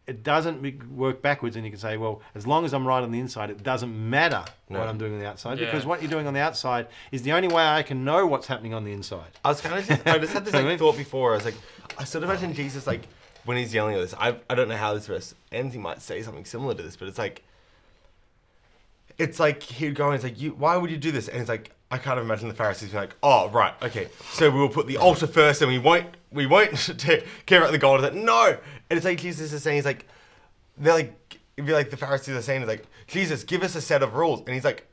it doesn't work backwards, and you can say, well, as long as I'm right on the inside, it doesn't matter what I'm doing on the outside, because what you're doing on the outside is the only way I can know what's happening on the inside. I just had this like, thought before. I was like, I sort of imagine Jesus, like, when he's yelling at this, I don't know how this verse ends, he might say something similar to this, but it's like he'd go and it's like, why would you do this? And it's like, I kind of imagine the Pharisees being like, oh, right, okay, so we will put the altar first and we won't care about the gold. It's like, no. And it's like Jesus is saying, he's like, it'd be like the Pharisees are saying, like, Jesus, give us a set of rules. And he's like,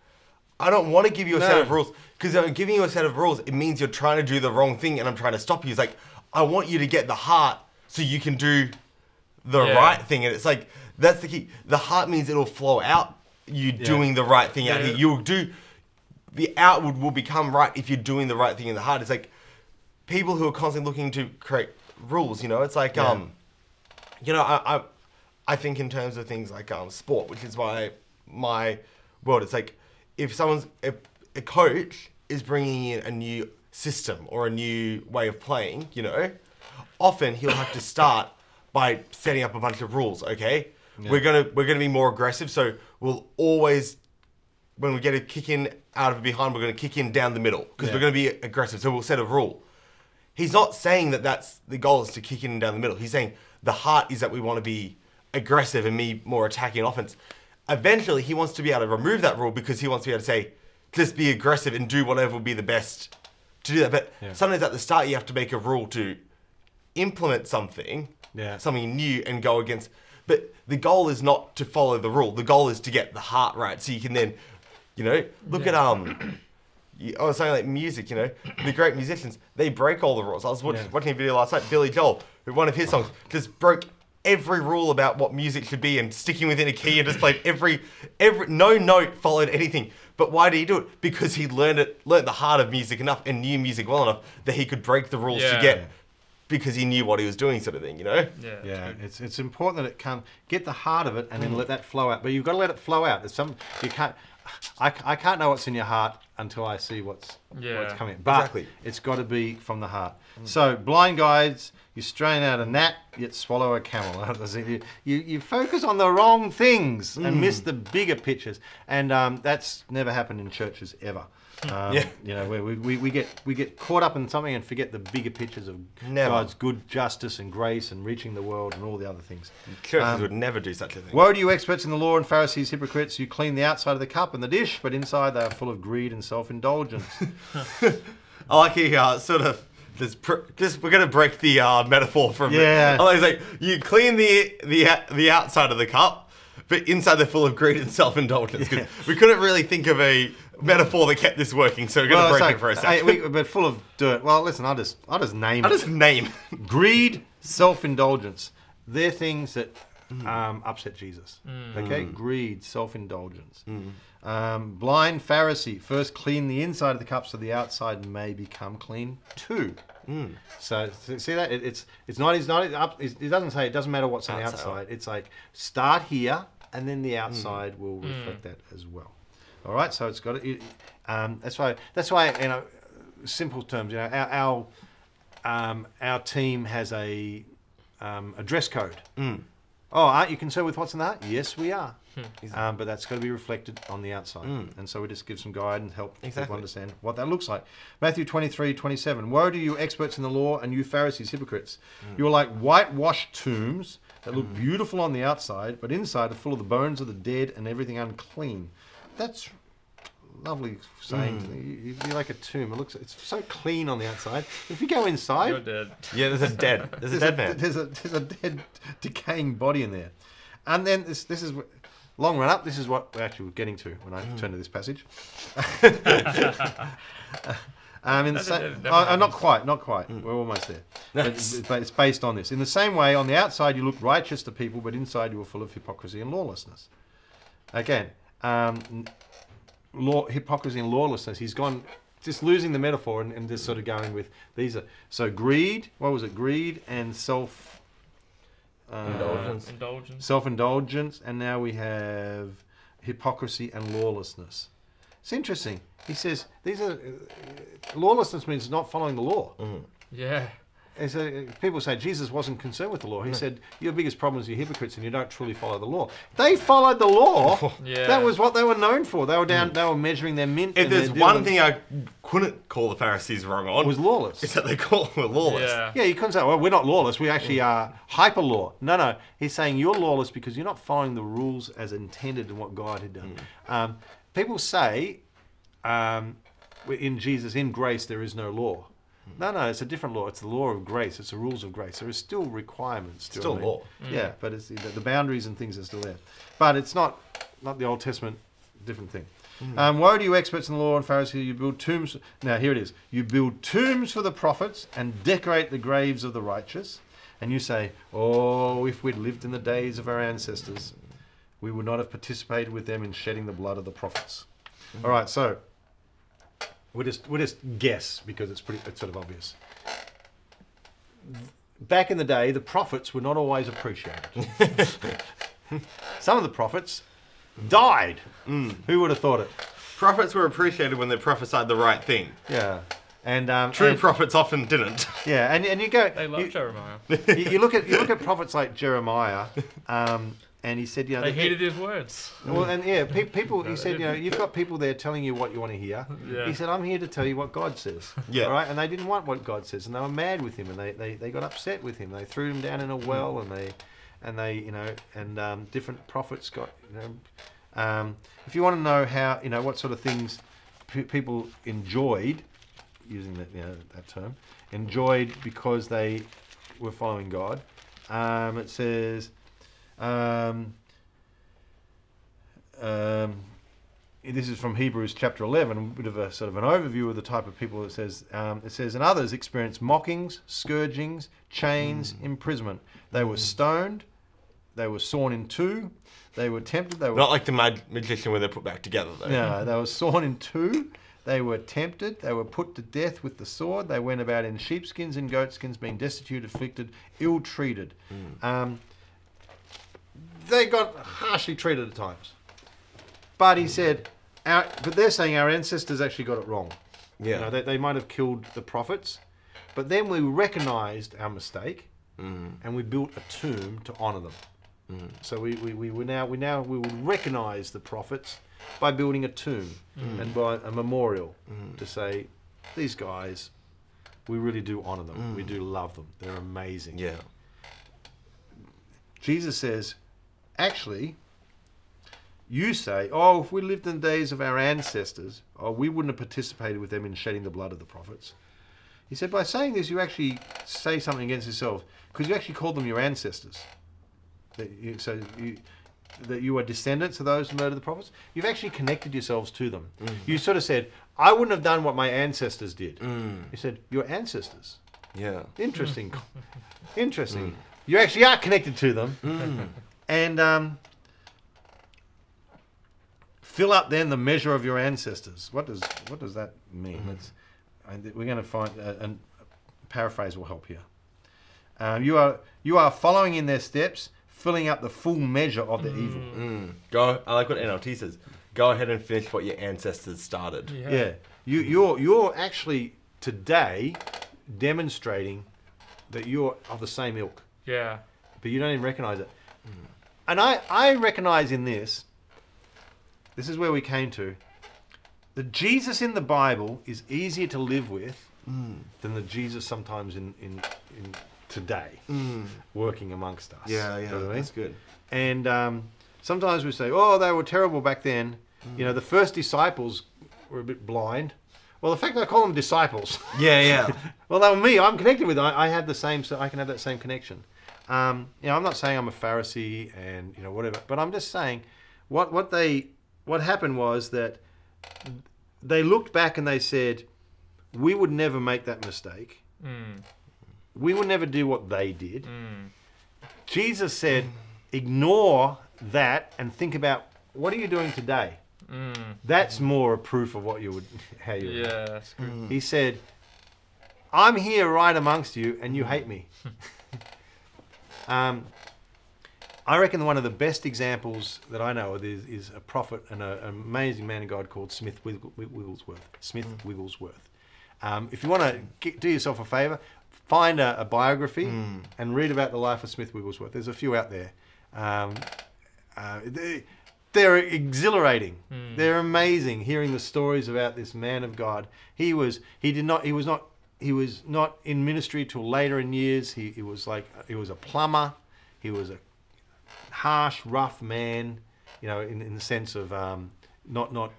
I don't want to give you a set of rules, because if I'm giving you a set of rules, it means you're trying to do the wrong thing and I'm trying to stop you. He's like, I want you to get the heart so you can do the right thing. And it's like, that's the key. The heart means it'll flow out. You doing the right thing out here. You'll do, the outward will become right if you're doing the right thing in the heart. It's like people who are constantly looking to create rules, you know, it's like, you know, I think in terms of things like sport, which is my world. It's like, if someone's, a coach is bringing in a new system or a new way of playing, you know, often he'll have to start by setting up a bunch of rules, okay? Yeah. We're gonna be more aggressive, so we'll always, when we get a kick in out of behind, we're gonna kick in down the middle because we're gonna be aggressive. So we'll set a rule. He's not saying that that's the goal is to kick in and down the middle. He's saying the heart is that we want to be aggressive and be more attacking offense. Eventually, he wants to be able to remove that rule because he wants to be able to say, just be aggressive and do whatever will be the best to do that. But sometimes at the start, you have to make a rule to implement something, something new, and go against. But the goal is not to follow the rule. The goal is to get the heart right, so you can then, you know, look at I was saying like music, you know, the great musicians, they break all the rules. I was watching a video last night, Billy Joel, who one of his songs just broke every rule about what music should be and sticking within a key and just played every no note followed anything. But why did he do it? Because he learned the heart of music enough and knew music well enough that he could break the rules to get, because he knew what he was doing, sort of thing, you know? Yeah. It's important that it can get the heart of it and then let that flow out. But you've got to let it flow out. I can't know what's in your heart until I see what's coming. But it's got to be from the heart. So blind guides, you strain out a gnat, yet swallow a camel. You focus on the wrong things and miss the bigger pictures. And that's never happened in churches ever. You know, where we get caught up in something and forget the bigger pictures of God's good justice and grace and reaching the world and all the other things. Churches would never do such a thing. Woe to you experts in the law and Pharisees, hypocrites! You clean the outside of the cup and the dish, but inside they are full of greed and self-indulgence. I like how sort of just we're gonna break the metaphor from it. It's like you clean the outside of the cup, but inside they're full of greed and self-indulgence. Because we couldn't really think of a metaphor that kept this working, so we're going to break it for a second. But full of dirt. Well, listen, I'll just name it. I'll just name Greed, self-indulgence. They're things that upset Jesus. Okay? Greed, self-indulgence. Blind Pharisee. First clean the inside of the cup so the outside may become clean too. So see that? It doesn't say it doesn't matter what's on the outside. It's like start here and then the outside will reflect that as well. All right, so it's got to. That's why you know, simple terms. You know, our team has a dress code. Oh, aren't you concerned with what's in that? Yes, we are. But that's got to be reflected on the outside. And so we just give some guide and help people understand what that looks like. Matthew 23:27. Woe to you experts in the law and you Pharisees, hypocrites! You are like whitewashed tombs that look beautiful on the outside, but inside are full of the bones of the dead and everything unclean. That's lovely saying. You're like a tomb. It's so clean on the outside. If you go inside, You're dead. Yeah, there's a dead man. There's a dead, decaying body in there. And then this is long run up. This is what we're actually getting to when I turn to this passage. Not quite. We're almost there. But it's based on this. In the same way, on the outside you look righteous to people, but inside you are full of hypocrisy and lawlessness. Again, hypocrisy and lawlessness. He's gone, just losing the metaphor and just sort of going with these are greed. What was it? Greed and self-indulgence, and now we have hypocrisy and lawlessness. It's interesting. He says these are lawlessness means not following the law. Yeah. And so people say Jesus wasn't concerned with the law. He said your biggest problem is you're hypocrites and you don't truly follow the law. They followed the law. Yeah. That was what they were known for. They were down. They were measuring their mint. If there's one thing I couldn't call the Pharisees wrong on, was lawless. It's that they call them lawless. Yeah, you couldn't say, well, we're not lawless. We actually are hyper law. No. He's saying you're lawless because you're not following the rules as intended and what God had done. People say in Jesus, in grace, there is no law. No, it's a different law. It's the law of grace. It's the rules of grace. There is still requirements. Still law. Yeah, but it's the boundaries and things are still there. But it's not the Old Testament, different thing. Woe to you experts in the law and Pharisees, you build tombs. Now, here it is. You build tombs for the prophets and decorate the graves of the righteous. And you say, oh, if we'd lived in the days of our ancestors, we would not have participated with them in shedding the blood of the prophets. All right, so we'll just guess because it's sort of obvious. Back in the day, the prophets were not always appreciated. Some of the prophets died. Who would have thought it? Prophets were appreciated when they prophesied the right thing. Yeah. And true prophets often didn't. Yeah, and you go. They love Jeremiah. You look at prophets like Jeremiah, and he said, they heeded his words. Well, and people. He said, you've got people there telling you what you want to hear. Yeah. He said, I'm here to tell you what God says. Yeah. All right, and they didn't want what God says, and they were mad with him, and they got upset with him. They threw him down in a well, and they different prophets got. If you want to know how what sort of things people enjoyed, using that term, enjoyed because they were following God. It says, this is from Hebrews chapter 11, a bit of a sort of an overview of the type of people. It says, and others experienced mockings, scourgings, chains, imprisonment. They were stoned, they were sawn in two, they were tempted. They were not like the magician where they're put back together, though. No, they were sawn in two. They were tempted. They were put to death with the sword. They went about in sheepskins and goatskins, being destitute, afflicted, ill-treated. They got harshly treated at times. But he said, but they're saying our ancestors actually got it wrong. Yeah, they might have killed the prophets, but then we recognised our mistake, and we built a tomb to honour them. So we would recognise the prophets by building a tomb and by a memorial to say, these guys, we really do honour them. We do love them. They're amazing. Yeah. Jesus says, actually, you say, oh, if we lived in the days of our ancestors, we wouldn't have participated with them in shedding the blood of the prophets. He said, by saying this, you actually say something against yourself, because you actually called them your ancestors. That you are descendants of those who murdered the prophets. You've actually connected yourselves to them. You sort of said, I wouldn't have done what my ancestors did. He said, your ancestors. Yeah. Interesting. Interesting. You actually are connected to them. And fill up then the measure of your ancestors. What does that mean? We're going to find and paraphrase will help here. You are following in their steps, filling up the full measure of the evil. I like what NLT says. Go ahead and finish what your ancestors started. Yeah. You're actually today demonstrating that you're of the same ilk. Yeah. But you don't even recognise it. And I recognise in this is where we came to, the Jesus in the Bible is easier to live with than the Jesus sometimes in today, working amongst us. Yeah, that's good. And sometimes we say, oh, they were terrible back then. The first disciples were a bit blind. Well, the fact that I call them disciples. Yeah. Well, they were me. I'm connected with them. I had the same, so I can have that same connection. I'm not saying I'm a Pharisee and whatever, but I'm just saying what happened was that they looked back and they said, we would never make that mistake. We would never do what they did. Jesus said, ignore that and think about, what are you doing today? That's more a proof of how you would. Yeah, that's good. He said, I'm here right amongst you and you hate me. I reckon one of the best examples that I know of is a prophet and an amazing man of God called Smith Wigglesworth. If you want to do yourself a favour, find a biography and read about the life of Smith Wigglesworth. There's a few out there. They're exhilarating. They're amazing. Hearing the stories about this man of God. He was not in ministry till later in years. He was a plumber. He was a harsh, rough man. In the sense of not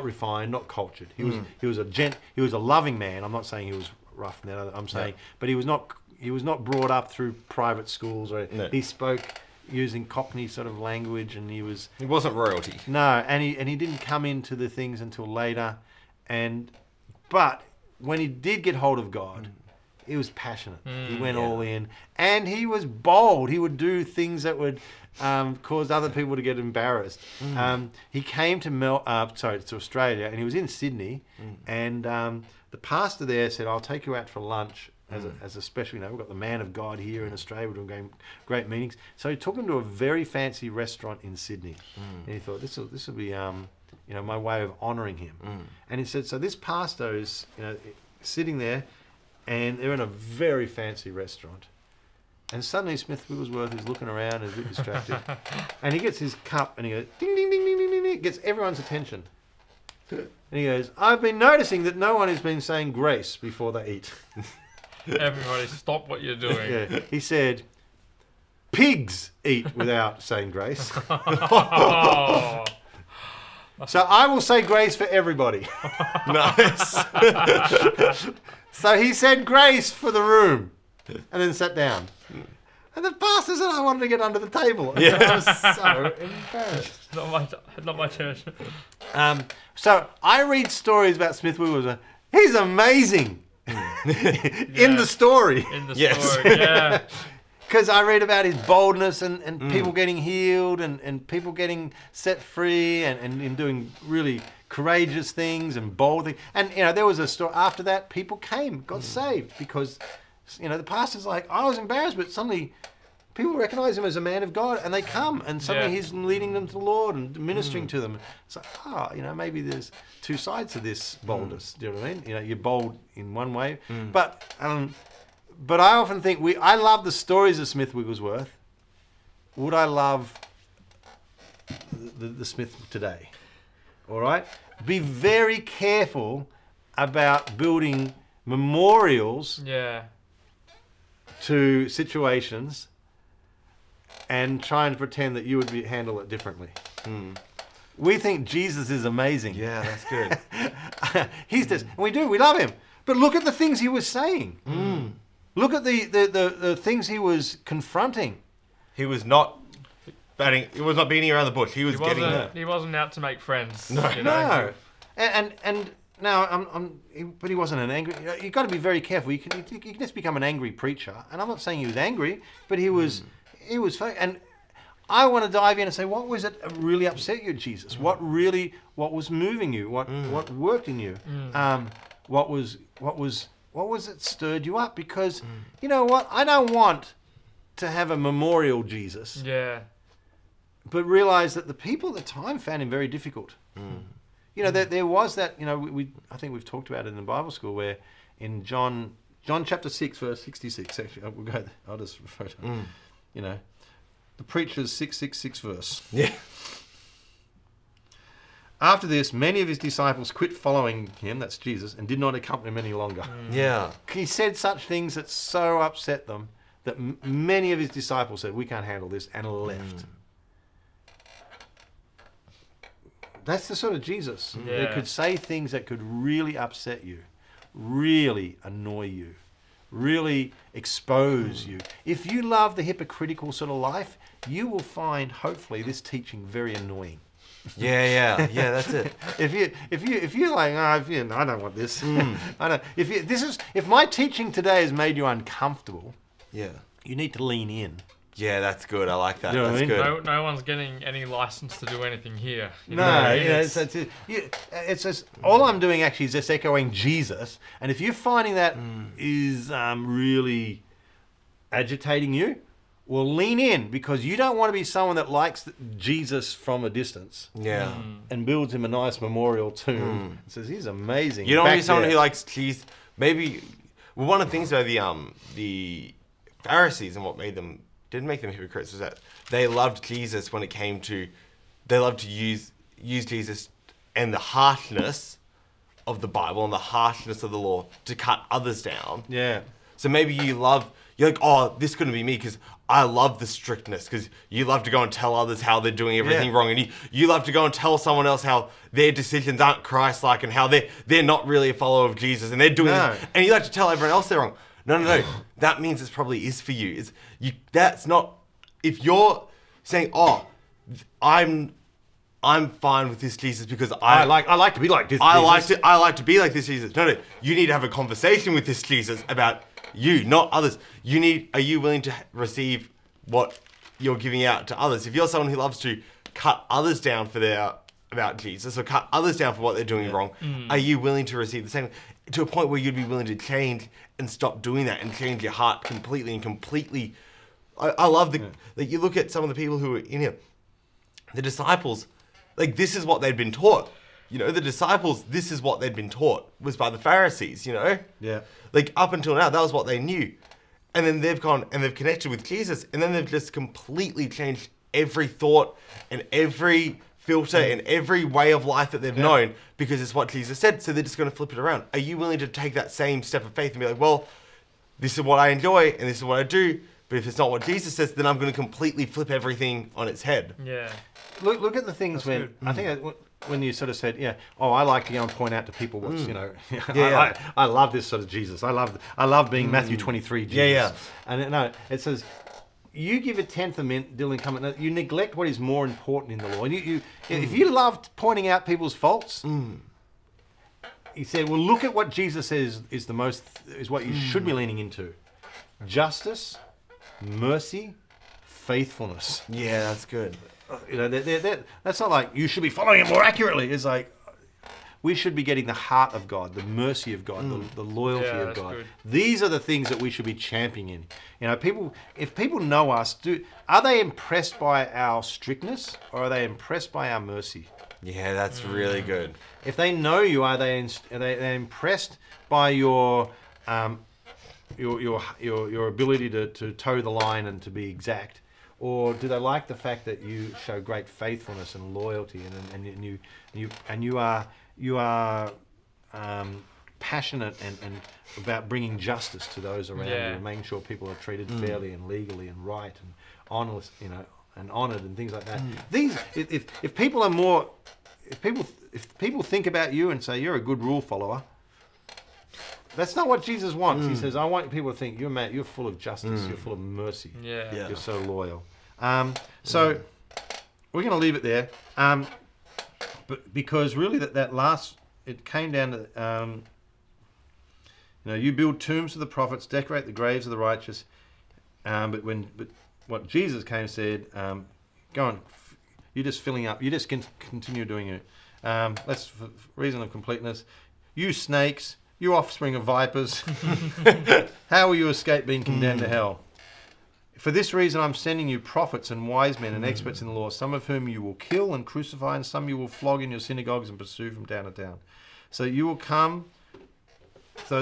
refined, not cultured. He was a loving man. I'm not saying he was rough now. I'm saying, but he was not brought up through private schools. He spoke using Cockney sort of language, and he wasn't royalty. No, and he didn't come into the things until later, but when he did get hold of God, he was passionate. He went all in, and he was bold. He would do things that would cause other people to get embarrassed. He came to Australia, and he was in Sydney, and the pastor there said, "I'll take you out for lunch." As a special, we've got the man of God here in Australia. We're doing great meetings. So he took him to a very fancy restaurant in Sydney, and he thought this will be my way of honouring him. And he said, so this pastor is sitting there, and they're in a very fancy restaurant, and suddenly Smith Wigglesworth is looking around and is a bit distracted, and he gets his cup and he goes ding ding ding ding ding ding, gets everyone's attention, and he goes, I've been noticing that no one has been saying grace before they eat. Everybody stop what you're doing. Yeah. He said, pigs eat without saying grace. So I will say grace for everybody. Nice. So he said grace for the room and then sat down. And the pastor said, I wanted to get under the table. And I was so embarrassed. Not my church. So I read stories about Smith Wigglesworth. He's amazing. In the story. Story, yeah. Because I read about his boldness and people getting healed and people getting set free and doing really courageous things and bold things. And, there was a story after that, people got saved because, the pastor's like, I was embarrassed, but suddenly people recognize him as a man of God and they come and suddenly he's leading them to the Lord and ministering to them. It's like, maybe there's two sides to this boldness. Do you know what I mean? You're bold in one way. But I often think I love the stories of Smith Wigglesworth. Would I love the Smith today? All right? Be very careful about building memorials to situations and trying to pretend that you would handle it differently. We think Jesus is amazing. Yeah, that's good. He's just, and we love him. But look at the things he was saying. Look at the things he was confronting. He was not beating around the bush. He wasn't out to make friends. No. And now but he wasn't an angry. You've got to be very careful. You can just become an angry preacher. And I'm not saying he was angry, but he was. And I want to dive in and say, what was it that really upset you, Jesus? What was moving you? What worked in you? What was it stirred you up? Because you know what? I don't want to have a memorial Jesus. Yeah. But realize that the people at the time found him very difficult. There was that. I think we've talked about it in the Bible school where in John chapter 6 verse 66. Actually, I'll just refer to it. The preacher's 666 verse. Yeah. After this, many of his disciples quit following him, that's Jesus, and did not accompany him any longer. Yeah. He said such things that so upset them that many of his disciples said, we can't handle this, and left. That's the sort of Jesus that could say things that could really upset you, really annoy you, really expose you. If you love the hypocritical sort of life, you will find, hopefully, this teaching very annoying. Yeah, that's it. If you're like, I don't want this. I don't. If my teaching today has made you uncomfortable, you need to lean in. Yeah, that's good. I like that. You know that's good. No one's getting any license to do anything here. It's just all I'm doing actually is just echoing Jesus. And if you're finding that is really agitating you, well, lean in, because you don't want to be someone that likes Jesus from a distance. Yeah. And builds him a nice memorial tomb. And says, he's amazing. You don't want to be someone who likes cheese. Maybe, well, one of the things about the Pharisees and what didn't make them hypocrites was that they loved Jesus when it came to, they loved to use Jesus and the harshness of the Bible and the harshness of the law to cut others down. Yeah. So maybe you're like, oh, this couldn't be me because I love the strictness, because you love to go and tell others how they're doing everything wrong, and you love to go and tell someone else how their decisions aren't Christ-like and how they're not really a follower of Jesus and they're doing this, and you like to tell everyone else they're wrong. No. That means it probably is for you. That's not, if you're saying, oh, I'm fine with this Jesus because I like to be like this. I like to be like this Jesus. No. You need to have a conversation with this Jesus about you, not others. Are you willing to receive what you're giving out to others? If you're someone who loves to cut others down about Jesus, or cut others down for what they're doing wrong, are you willing to receive the same, to a point where you'd be willing to change and stop doing that and change your heart completely? I love like you look at some of the people who are in here, the disciples, like this is what they'd been taught. You know, the disciples, this is what they'd been taught, was by the Pharisees, you know? Yeah. Like up until now, that was what they knew. And then they've gone and they've connected with Jesus, and then they've just completely changed every thought and every filter and every way of life that they've known, because it's what Jesus said. So they're just going to flip it around. Are you willing to take that same step of faith and be like, well, this is what I enjoy and this is what I do, but if it's not what Jesus says, then I'm going to completely flip everything on its head. Yeah. Look at the things I think when you sort of said, I like to go and point out to people what's, I love this sort of Jesus. I love being Matthew 23 Jesus. Yeah. And no, it says, you give a tenth of income, you neglect what is more important in the law. And if you loved pointing out people's faults, he said, well, look at what Jesus says is what you should be leaning into: justice, mercy, faithfulness. Yeah, that's good. That's not like you should be following it more accurately. It's like we should be getting the heart of God, the mercy of God, the loyalty of God. Good. These are the things that we should be championing. If people know us, are they impressed by our strictness, or are they impressed by our mercy? Yeah, that's really good. If they know you, are they impressed by your ability to toe the line and to be exact? Or do they like the fact that you show great faithfulness and loyalty, and you are passionate and about bringing justice to those around you, and making sure people are treated fairly and legally and right and honest, and honoured and things like that. If people think about you and say you're a good rule follower, that's not what Jesus wants. He says, I want people to think you're full of justice, you're full of mercy, you're so loyal. So we're going to leave it there, but because really that last, it came down to, you build tombs for the prophets, decorate the graves of the righteous, but what Jesus came and said, go on, you're just filling up, you just continue doing it. That's for reason of completeness. You snakes, you offspring of vipers, how will you escape being condemned to hell? For this reason I'm sending you prophets and wise men and experts in the law, some of whom you will kill and crucify, and some you will flog in your synagogues and pursue from town to town. So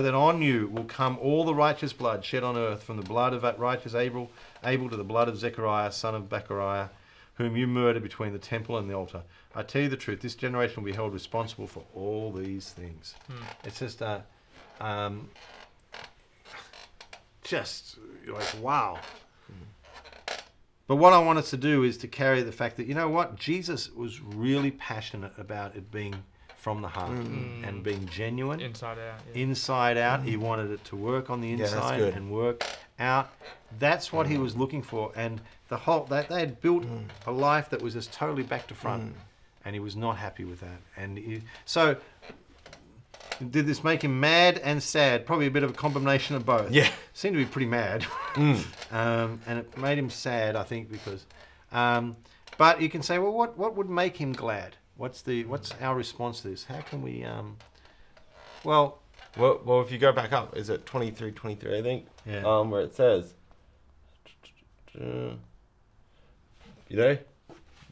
that on you will come all the righteous blood shed on earth, from the blood of that righteous Abel to the blood of Zechariah, son of Bechariah, whom you murdered between the temple and the altar. I tell you the truth, this generation will be held responsible for all these things. It's just like, wow. But what I want us to do is to carry the fact that, you know what, Jesus was really passionate about it being from the heart and being genuine. Inside out. Yeah. Inside out. He wanted it to work on the inside and work out. That's what he was looking for. And the whole they had built a life that was just totally back to front. And he was not happy with that. And so did this make him mad and sad? Probably a bit of a combination of both. Yeah. Seemed to be pretty mad. And it made him sad, I think, because... but you can say, well, what would make him glad? What's our response to this? How can we... Well, if you go back up, is it 23, I think? Yeah. Where it says... You know?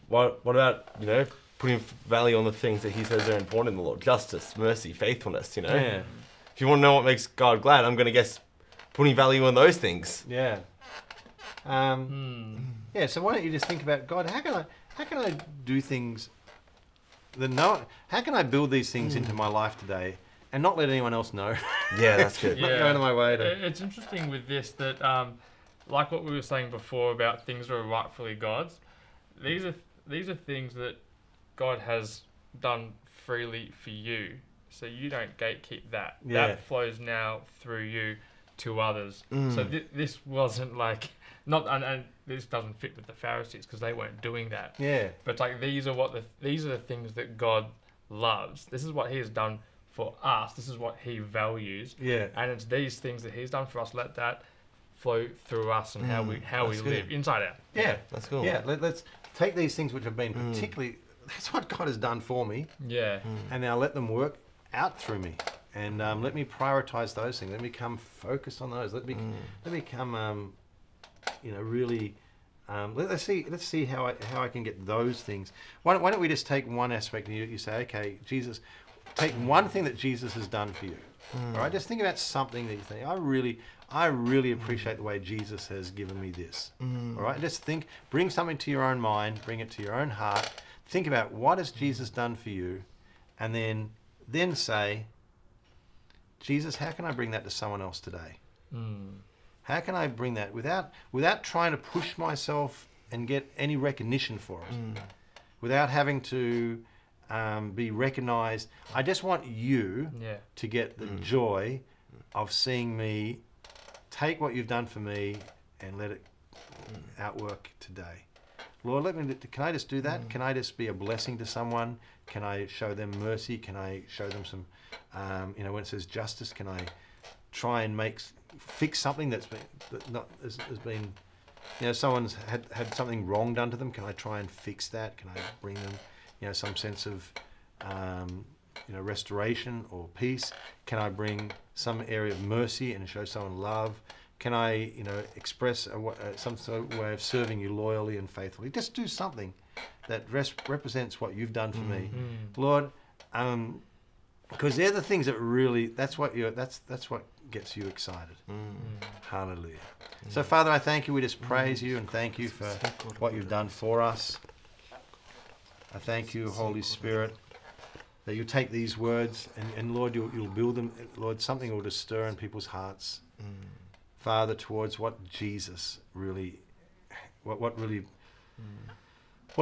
What about, you know... putting value on the things that he says are important in the Lord. Justice, mercy, faithfulness, you know? Yeah. If you want to know what makes God glad, I'm going to guess putting value on those things. Yeah. Yeah, so why don't you just think about, God, how can I do things how can I build these things into my life today and not let anyone else know? Yeah, that's good. Not go out of my way to... It's interesting with this that, like what we were saying before about things that are rightfully God's, these are things that God has done freely for you, so you don't gatekeep that. Yeah. That flows now through you to others. So this wasn't like and this doesn't fit with the Pharisees because they weren't doing that. Yeah. But like these are the things that God loves. This is what He has done for us. This is what He values. Yeah. And it's these things that He's done for us. Let that flow through us and how we live inside out. Yeah. That's cool. Yeah. Let's take these things which have been particularly... That's what God has done for me. Yeah. And now let them work out through me. And let me prioritize those things. Let me become focused on those. Let me become, really. Let's see how I can get those things. Why don't we just take one aspect and you say, okay, Jesus, take one thing that Jesus has done for you. All right, just think about something that you think, I really appreciate the way Jesus has given me this. All right, just bring something to your own mind, bring it to your own heart. Think about what has Jesus done for you, and then say, Jesus, how can I bring that to someone else today? How can I bring that without trying to push myself and get any recognition for it, without having to be recognized? I just want you to get the joy of seeing me take what you've done for me and let it outwork today. Lord, can I just do that? Can I just be a blessing to someone? Can I show them mercy? Can I show them some, when it says justice, can I try and fix something has been, someone's had something wrong done to them? Can I try and fix that? Can I bring them, some sense of, restoration or peace? Can I bring some area of mercy and show someone love? Can I, express some sort of way of serving you loyally and faithfully? Just do something that represents what you've done for me, Lord. Because they're the things that really that's what gets you excited. Hallelujah. So, Father, I thank you. We just praise you and thank you for what you've done for us. I thank you, Holy Spirit, that you take these words and Lord, you'll build them. Lord, something will just stir in people's hearts. Father, towards what Jesus really, what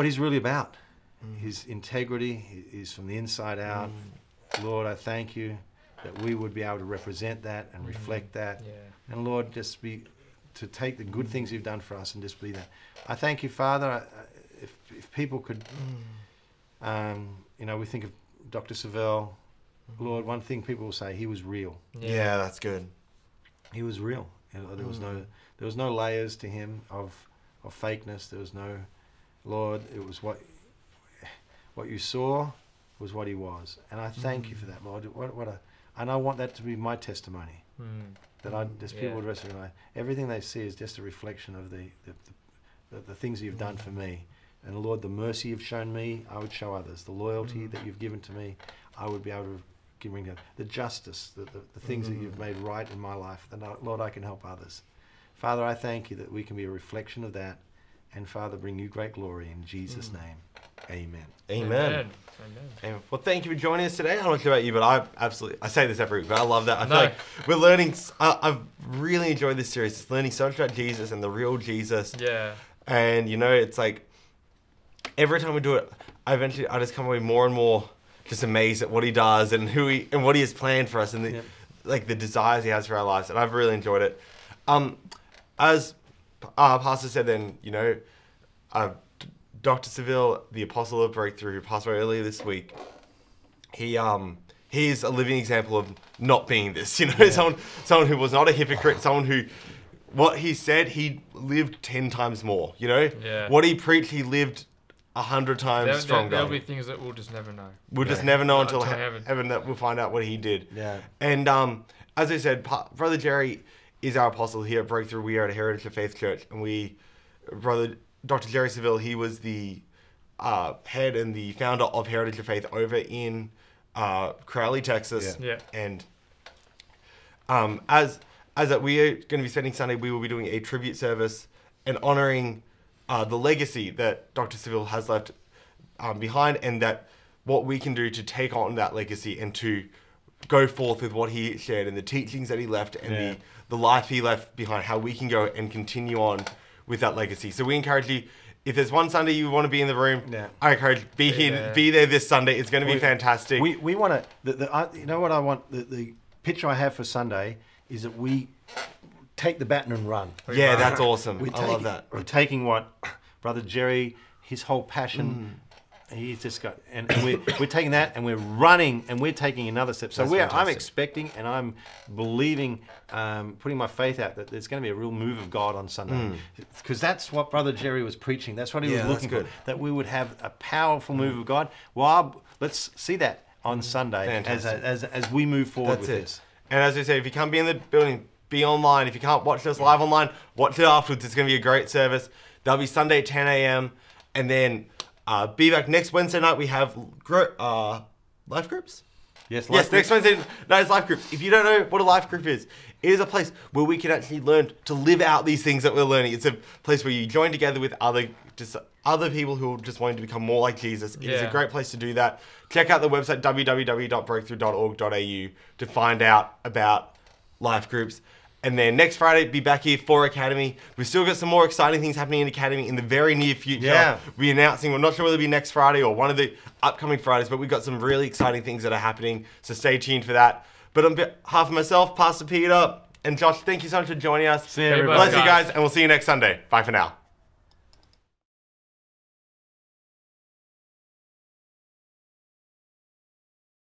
he's really about. His integrity is from the inside out. Lord, I thank you that we would be able to represent that and reflect that. Yeah. And Lord, just to take the good things you've done for us and just be that. I thank you, Father. If people could, we think of Dr. Savelle. Lord, one thing people will say, he was real. Yeah, that's good. He was real. There was no layers to him of fakeness. There was no, Lord, it was what you saw was what he was. And I thank you for that, Lord. And I want that to be my testimony. That people would recognize everything they see is just a reflection of the things that you've done for me. And Lord, the mercy you've shown me, I would show others. The loyalty that you've given to me, I would be able to bring down. The justice, the things that you've made right in my life, then Lord, I can help others. Father, I thank you that we can be a reflection of that. And Father, bring you great glory in Jesus' name. Amen. Amen. Amen. Well, thank you for joining us today. I don't know about you, but I say this every week, but I love that. I feel like we're learning. I've really enjoyed this series. It's learning so much about Jesus and the real Jesus. Yeah. And, you know, it's like every time we do it, I just come away more and more just amazed at what he does and what he has planned for us and the desires he has for our lives. And I've really enjoyed it. As Pastor said then, you know, Dr. Seville, the apostle of Breakthrough, who passed away earlier this week, he's a living example of not being this, you know, someone who was not a hypocrite, someone who, what he said, he lived 10 times more, you know? Yeah. What he preached, he lived 100 times stronger. There'll be things that we'll just never know. We'll just never know until heaven that we'll find out what he did. Yeah. And as I said, Brother Jerry is our apostle here at Breakthrough. We are at Heritage of Faith Church, and Brother Dr. Jerry Seville, he was the head and the founder of Heritage of Faith over in Crowley, Texas. Yeah. And as we are going to be spending Sunday, we will be doing a tribute service and honoring the legacy that Dr. Seville has left behind, and that what we can do to take on that legacy and to go forth with what he shared and the teachings that he left and the life he left behind, how we can go and continue on with that legacy. So we encourage you, if there's one Sunday you want to be in the room, I encourage be there this Sunday. It's going to be fantastic. We want to, you know what I want, the picture I have for Sunday is that we take the baton and run. Yeah, that's awesome. I love that. We're taking what Brother Jerry, his whole passion, he's just got, and we're taking that and we're running and we're taking another step. So I'm expecting and I'm believing, putting my faith out that there's going to be a real move of God on Sunday, because that's what Brother Jerry was preaching. That's what he was looking for. That we would have a powerful move of God. Well, let's see that on Sunday as we move forward with this. And as I say, if you can't be in the building, be online. If you can't watch us live online, watch it afterwards. It's going to be a great service. That'll be Sunday at 10 a.m. And then be back next Wednesday night. We have life groups? Yes, next Wednesday night is life groups. If you don't know what a life group is, it is a place where we can actually learn to live out these things that we're learning. It's a place where you join together with other people who are just wanting to become more like Jesus. It is a great place to do that. Check out the website www.breakthrough.org.au to find out about life groups. And then next Friday, be back here for Academy. We've still got some more exciting things happening in Academy in the very near future. Yeah. We're announcing, we're not sure whether it'll be next Friday or one of the upcoming Fridays, but we've got some really exciting things that are happening. So stay tuned for that. But on behalf of myself, Pastor Peter, and Josh, thank you so much for joining us. See you, everybody. Bless you guys, and we'll see you next Sunday. Bye for now.